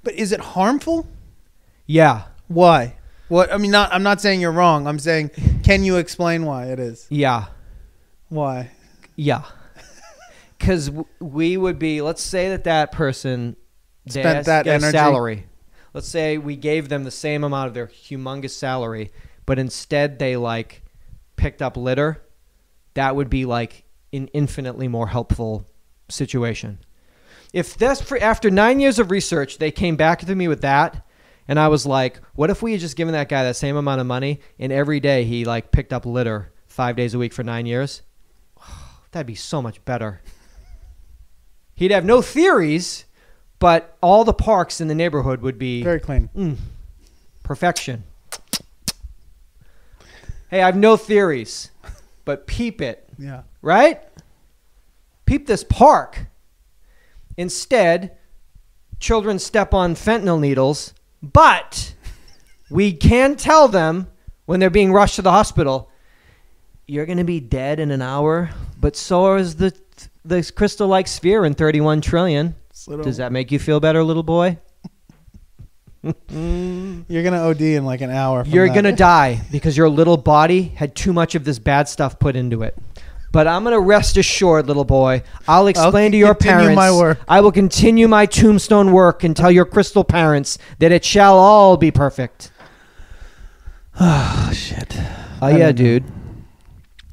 but is it harmful? Yeah. Why? What? I mean, I'm not saying you're wrong. I'm saying, can you explain why it is? Yeah. Why? Yeah. Because we would be, let's say that person spent that energy. Salary. Let's say we gave them the same amount of their humongous salary, but instead they like picked up litter. That would be like an infinitely more helpful situation. If that's after 9 years of research, they came back to me with that, and I was like, what if we had just given that guy that same amount of money, and every day he like picked up litter 5 days a week for 9 years? That'd be so much better. He'd have no theories, but all the parks in the neighborhood would be very clean. Perfection. Hey, I have no theories, but peep it. Yeah. Right? Peep this park. Instead, children step on fentanyl needles, but we can tell them when they're being rushed to the hospital, you're going to be dead in an hour, but so is the crystal-like sphere in 31 trillion. Does that make you feel better, little boy? You're going to OD in like an hour. You're going to die because your little body had too much of this bad stuff put into it. But I'm going to rest assured, little boy. I'll explain to your parents. My work. I will continue my tombstone work and tell your crystal parents that it shall all be perfect. Oh, shit. Oh, yeah, dude.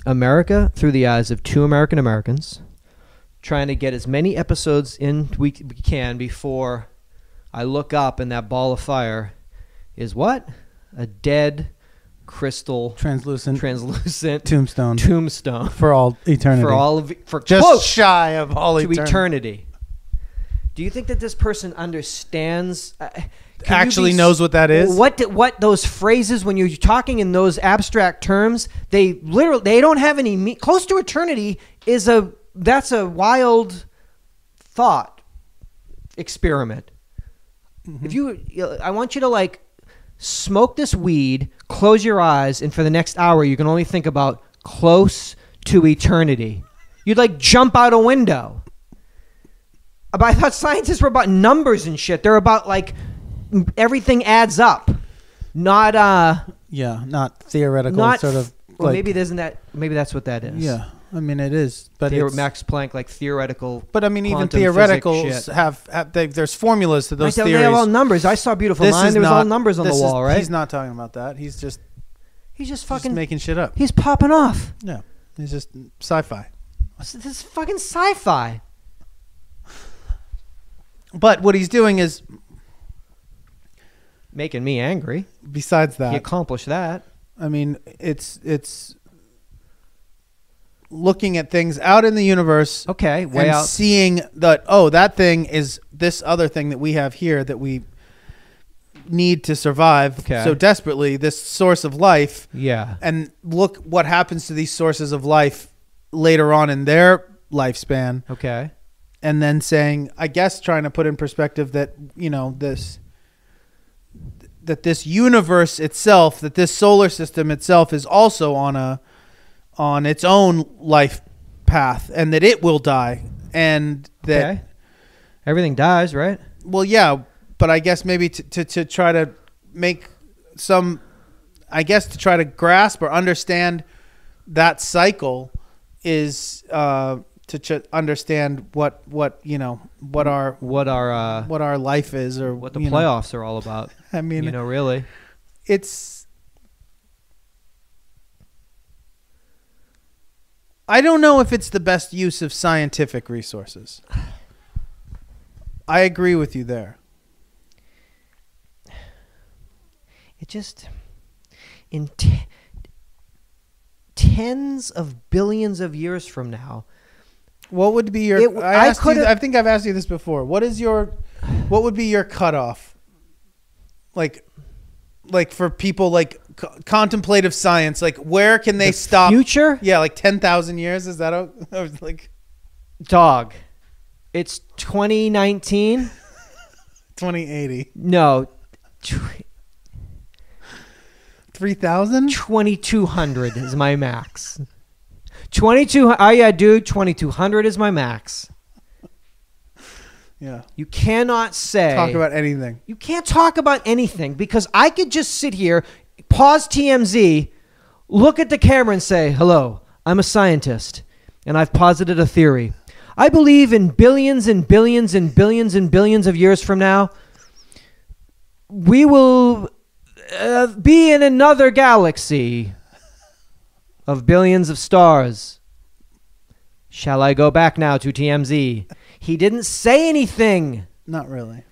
America through the eyes of two American Americans, trying to get as many episodes in we can before I look up and that ball of fire is what? A dead crystal translucent tombstone for all eternity. For just close shy of all to eternity. Do you think that this person understands? Actually knows what that is? What those phrases, when you're talking in those abstract terms, they don't have any close to eternity that's a wild thought experiment. Mm-hmm. I want you to like smoke this weed, close your eyes, and for the next hour you can only think about close to eternity. You'd like jump out a window. But I thought scientists were about numbers and shit. They're about like everything adds up, not not theoretical, sort of. Well, maybe that's what that is. Yeah, I mean it is, but Max Planck, like theoretical. But I mean, even theoreticals there's formulas to those theories. They have all numbers. I saw Beautiful Mind. There was all numbers on the wall, right? He's not talking about that. He's just fucking making shit up. He's popping off. Yeah, he's just sci-fi. This is fucking sci-fi. But what he's doing is making me angry. Besides that, he accomplished that. I mean, it's looking at things out in the universe. Okay, way out. Seeing that, that thing is this other thing that we have here that we need to survive so desperately, this source of life. Yeah. And look what happens to these sources of life later on in their lifespan. Okay. And then saying, I guess trying to put in perspective that, this universe itself, that this solar system itself is also on its own life path, and that it will die, and that everything dies, right? Well, yeah, but I guess maybe to try to make some, I guess to try to grasp or understand that cycle is to understand what our life is, or what the playoffs are all about. I mean, really, I don't know if it's the best use of scientific resources. I agree with you there. it just in tens of billions of years from now. What would be your? I think I've asked you this before. What would be your cutoff? Like for people like contemplative science, like where can they stop? Future? Yeah, like 10,000 years. Is that like? Dog, it's 2019. 2080. No. 3,000? 2,200 is my max. 22. Oh yeah, dude. 2,200 is my max. Yeah. You cannot talk about anything. You can't talk about anything because I could just sit here, pause TMZ, look at the camera and say, "Hello, I'm a scientist, and I've posited a theory. I believe in billions and billions and billions and billions of years from now, we will be in another galaxy of billions of stars. Shall I go back now to TMZ?" He didn't say anything. Not really.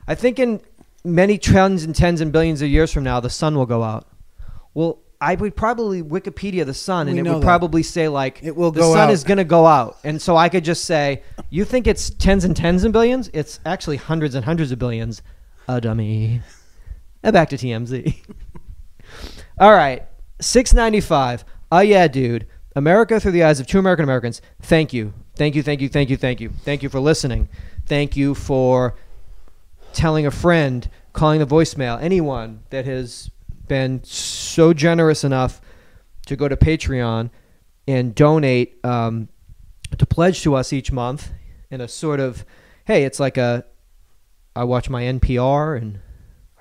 I think in many tens and tens and billions of years from now, the sun will go out. Well, I would probably Wikipedia the sun, and it would probably say, like, it will the go sun out. is going to go out. And so I could just say, you think it's tens and tens and billions? It's actually hundreds and hundreds of billions. A dummy. And back to TMZ. All right. 695. Oh, yeah, dude. America through the eyes of two American Americans. Thank you. Thank you, thank you, thank you, thank you. Thank you for listening. Thank you for telling a friend, calling the voicemail, anyone that has been so generous enough to go to Patreon and donate, to pledge to us each month in a sort of, hey, it's like I watch my NPR and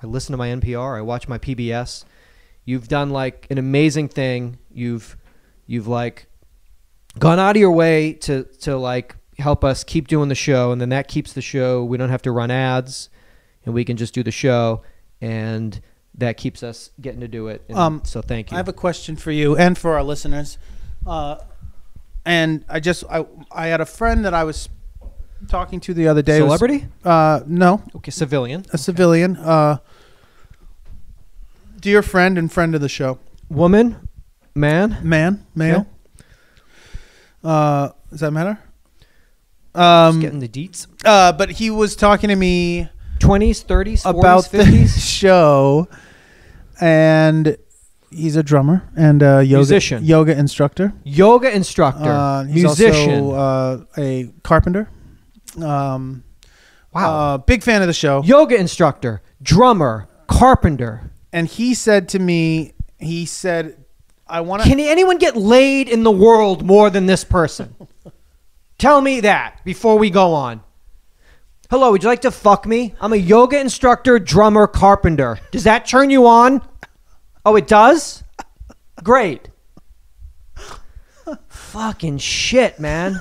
I listen to my NPR, I watch my PBS. You've done like an amazing thing. You've like gone out of your way to like help us keep doing the show, and then that keeps the show. We don't have to run ads, and we can just do the show, and that keeps us getting to do it. And so thank you. I have a question for you and for our listeners. And I had a friend that I was talking to the other day. Celebrity? No. Okay, civilian. A civilian. Dear friend and friend of the show. Woman? Man? Male. Does that matter? Just getting the deets. But he was talking to me 20s, 30s, 40s, about 50s? the show, and he's a drummer and a yoga instructor. Yoga instructor. He's musician. also a carpenter. Wow. Big fan of the show. Yoga instructor, drummer, carpenter. And he said to me, I want to... Can anyone get laid in the world more than this person? Tell me that before we go on. Hello, would you like to fuck me? I'm a yoga instructor, drummer, carpenter. Does that turn you on? Oh, it does? Great. Fucking shit, man.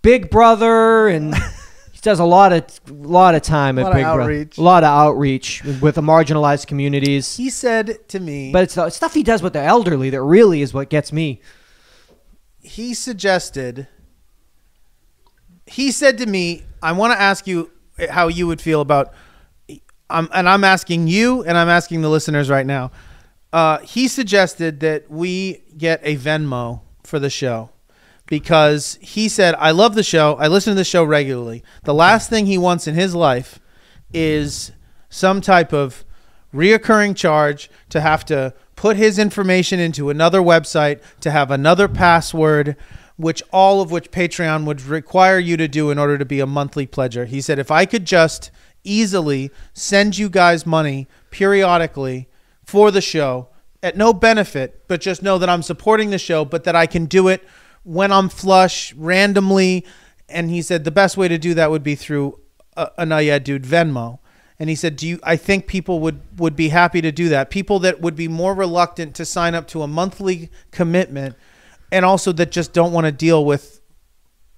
Big Brother, and he does a lot of time at Big Brother. A lot of outreach with the marginalized communities. He said to me... But it's the stuff he does with the elderly that really is what gets me. He said to me, I want to ask you how you would feel about... and I'm asking you, and I'm asking the listeners right now. He suggested that we get a Venmo for the show because he said, I love the show. I listen to the show regularly. The last thing he wants in his life is some type of reoccurring charge to have to put his information into another website, to have another password, all of which Patreon would require you to do in order to be a monthly pledger. He said, if I could just easily send you guys money periodically for the show at no benefit, but just know that I'm supporting the show, but that I can do it when I'm flush randomly. And he said the best way to do that would be through an UhhYeahDude Venmo. And he said, I think people would be happy to do that. People that would be more reluctant to sign up to a monthly commitment, and also that just don't want to deal with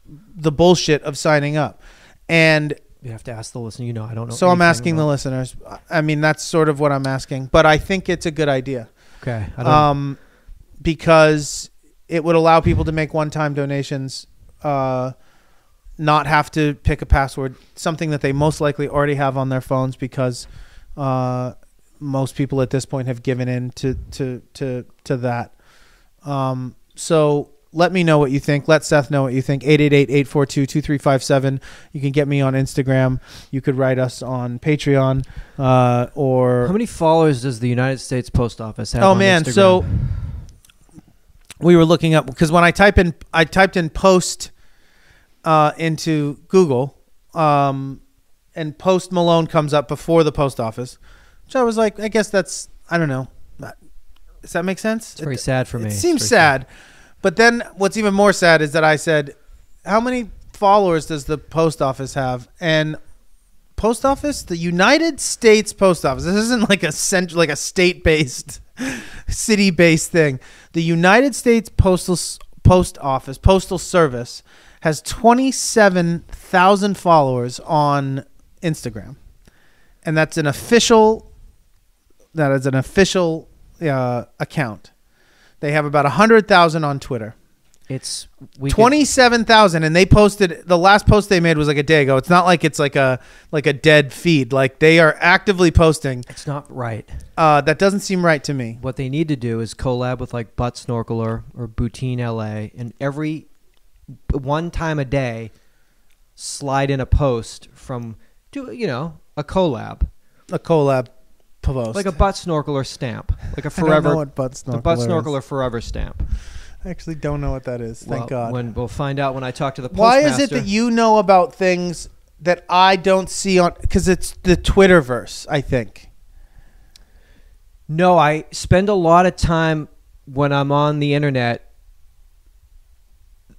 the bullshit of signing up. And you have to ask the listener. I don't know. So I'm asking the listeners. I mean, that's sort of what I'm asking, but I think it's a good idea. Okay. Because it would allow people to make one-time donations, not have to pick a password, something that they most likely already have on their phones because most people at this point have given in to that. So let me know what you think. Let Seth know what you think. 888-842-2357. You can get me on Instagram. You could write us on Patreon. Or how many followers does the United States Post Office have? Oh on man, Instagram? so we were looking up because when I typed in post into Google, and Post Malone comes up before the post office, which I was like, I guess that's, I don't know. Does that make sense? It's very sad for me. It seems sad. But then what's even more sad is that I said, how many followers does the post office have? And post office, the United States Post Office, this isn't like a state-based, city-based thing. The United States Postal Service has 27,000 followers on Instagram. And that's an official account. They have about 100,000 on Twitter. It's 27,000, and they posted, the last post they made was like a day ago. It's not like it's like a dead feed. Like they are actively posting. It's not right. That doesn't seem right to me. What they need to do is collab with like Butt Snorkeler or Boutine LA, and every one time a day slide in a post from a collab. A collab post. Like a Butt Snorkeler stamp. Like a I forever. don't know what Butt Snorkeler the Butt is. Snorkeler forever stamp. I actually don't know what that is. Thank God. When we'll find out when I talk to the Why postmaster. is it that you know about things that I don't see on? Because it's the Twitterverse, I think. No, I spend a lot of time when I'm on the internet.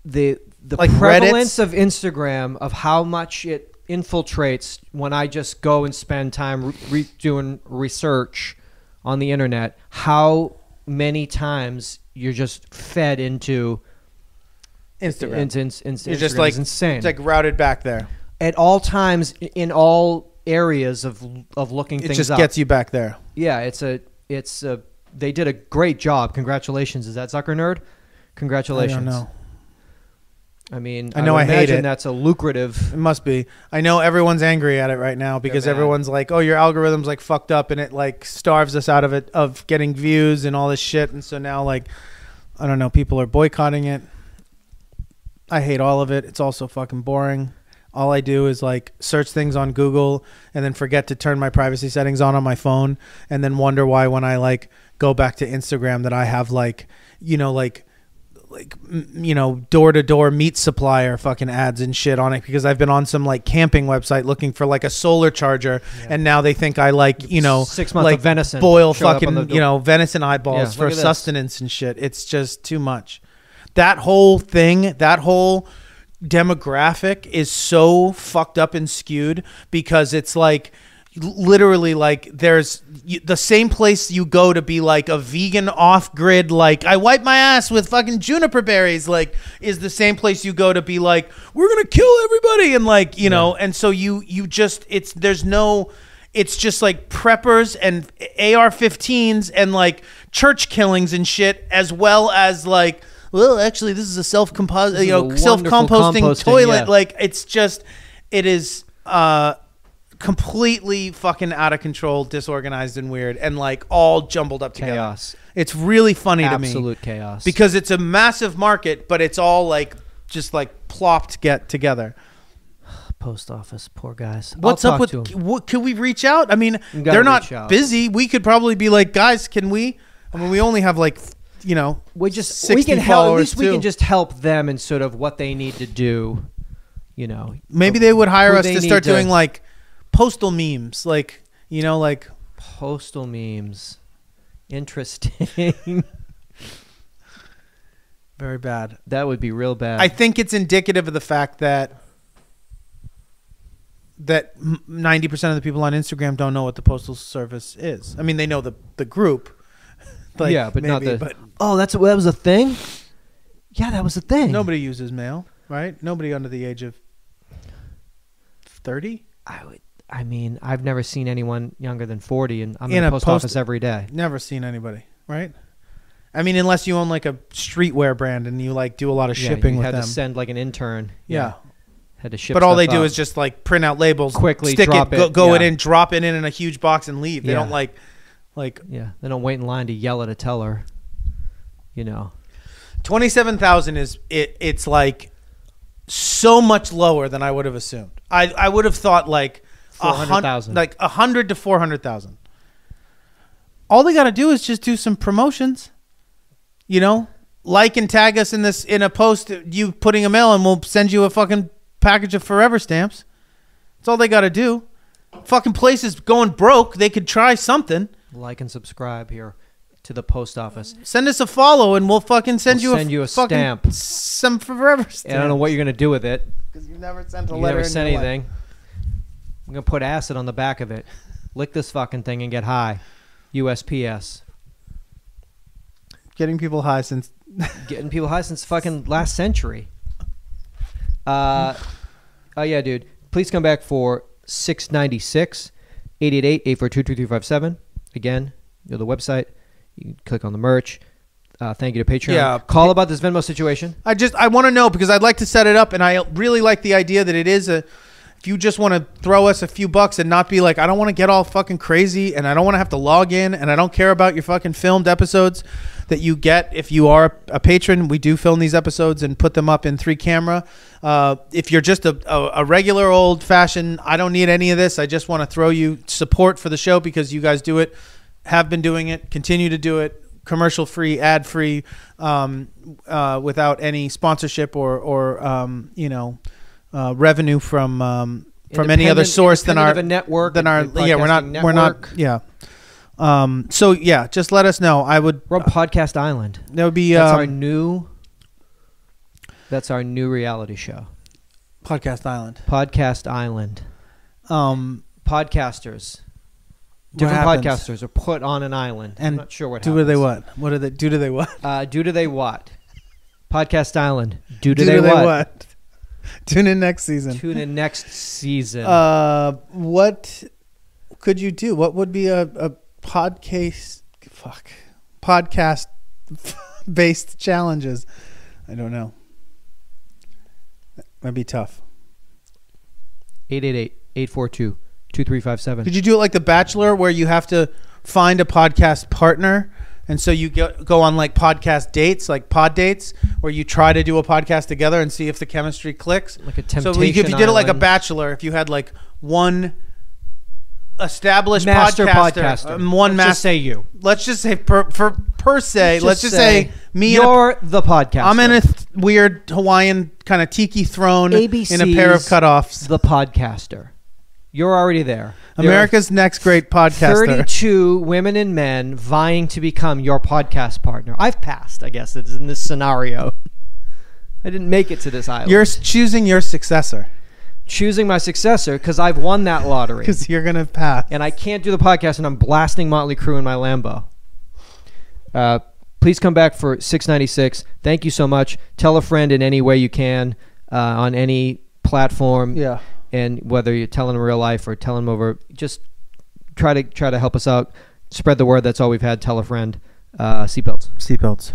The Like prevalence Reddits? of Instagram, of how much it infiltrates when I just go and spend time doing research on the internet, how many times you're just fed into Instagram. You're just Instagram like is insane. It's like routed back there. At all times, in all areas of looking It things just up. gets you back there. Yeah, it's a they did a great job. Congratulations. Is that Zucker Nerd? Congratulations. I don't know. I mean, I know would I hate imagine it. that's a lucrative. It must be. I know everyone's angry at it right now because They're mad. everyone's like, "Oh, your algorithm's like fucked up," and it like starves us out of getting views and all this shit. And so now, like, I don't know, people are boycotting it. I hate all of it. It's also fucking boring. All I do is like search things on Google and then forget to turn my privacy settings on my phone, and then wonder why when I like go back to Instagram that I have door-to-door meat supplier fucking ads and shit on it because I've been on some like camping website looking for like a solar charger, and now they think I 6 months like of venison boil showed up on fucking the venison eyeballs Yeah, for look at this. sustenance and shit. It's just too much. That whole thing, that whole demographic is so fucked up and skewed because it's like literally like there's the same place you go to be like a vegan off-grid, like I wipe my ass with fucking juniper berries, like is the same place you go to be like we're gonna kill everybody, and like know, and so you just it's just like preppers and AR-15s and like church killings and shit, as well as like, well, actually this is a self-composting toilet. Yeah. Like it is completely fucking out of control, disorganized and weird, and like all jumbled up together. Chaos. It's really funny to me. Absolute chaos. Because it's a massive market, but it's all like just like plopped get together. Post office, poor guys. What's up with can we reach out? I mean, You gotta they're not reach out. busy. We could probably be like, guys, can we? I mean, we only have like, we 60 can help. At followers least we too. can just help them in sort of what they need to do. Maybe they would hire who us they to need start to- doing like postal memes, like like postal memes. Interesting. very bad. That would be real bad. I think it's indicative of the fact that 90% of the people on Instagram don't know what the postal service is. I mean, they know the group. Like, yeah, but not maybe, the. But Oh, that was a thing. Yeah, that was a thing. nobody uses mail, right? Nobody under the age of 30. I mean, I've never seen anyone younger than 40, and I'm In in a the post post- office every day. Never seen anybody, right? I mean, unless you own like a streetwear brand and you like do a lot of shipping you with had them. to send like an intern. Yeah. Had to ship. But all they stuff do out. is just like print out labels, Quickly stick drop it, go yeah. it in, drop it in a huge box and leave. They Yeah. don't like. Yeah, they don't wait in line to yell at a teller. 27,000 is it. It's like so much lower than I would have assumed. I would have thought like 400,000, like 100 to 400,000. All they got to do is just do some promotions. Like and tag us in a post. You putting a mail, and we'll send you a fucking package of Forever stamps. That's all they got to do. Fucking place is going broke. They could try something. Like and subscribe here to the post office. Send us a follow, and we'll fucking send you a fucking stamp. Some Forever stamps. And I don't know what you're gonna do with it. Because you've never sent a You letter. never sent anything. I'm gonna put acid on the back of it. Lick this fucking thing and get high. USPS. Getting people high since fucking last century. Oh yeah, dude. Please come back for 696 888-842-2357. Again, go to the website. You can click on the merch. Thank you to Patreon. Yeah. Call about this Venmo situation. I want to know because I'd like to set it up, and I really like the idea that it is if you just want to throw us a few bucks and not be like, I don't want to get all fucking crazy, and I don't want to have to log in, and I don't care about your fucking filmed episodes that you get if you are a patron. We do film these episodes and put them up in 3 camera. If you're just a regular old fashioned, I don't need any of this. I just want to throw you support for the show because you guys do it, have been doing it, continue to do it, commercial free, ad free, without any sponsorship or revenue from any other source than our network. We're not. So yeah, just let us know. I would. We're on Podcast Island. That would be. That's our new reality show. Podcast Island. Podcast Island. Podcasters. Different podcasters are put on an island. And I'm not sure what happens. Do they what? What do they do? Do they what? Do they what? Podcast Island. Do they what? Tune in next season. What could you do? What would be a podcast based challenges? I don't know. That'd be tough. 888-842-2357. Could you do it like The Bachelor, where you have to find a podcast partner, and so you go on like podcast dates, like pod dates, where you try to do a podcast together and see if the chemistry clicks? Like a temptation. So if you did it like a island. Bachelor, if you had like one established master podcaster, one Let's master. just say you. Let's just say per se. Let's just say me. You're the podcaster. I'm in a weird Hawaiian kind of tiki throne ABC's in a pair of cutoffs. The podcaster. You're already there. America's next great podcaster. 32 women and men vying to become your podcast partner. I've passed, I guess, it's in this scenario. I didn't make it to this island. You're choosing your successor. Choosing my successor because I've won that lottery. Because you're going to pass. And I can't do the podcast and I'm blasting Motley Crue in my Lambo. Please come back for 696. Thank you so much. Tell a friend in any way you can on any platform. Yeah. And whether you're telling them real life or telling them over, just try to help us out. Spread the word. That's all we've had. Tell a friend. Seatbelts. Seatbelts.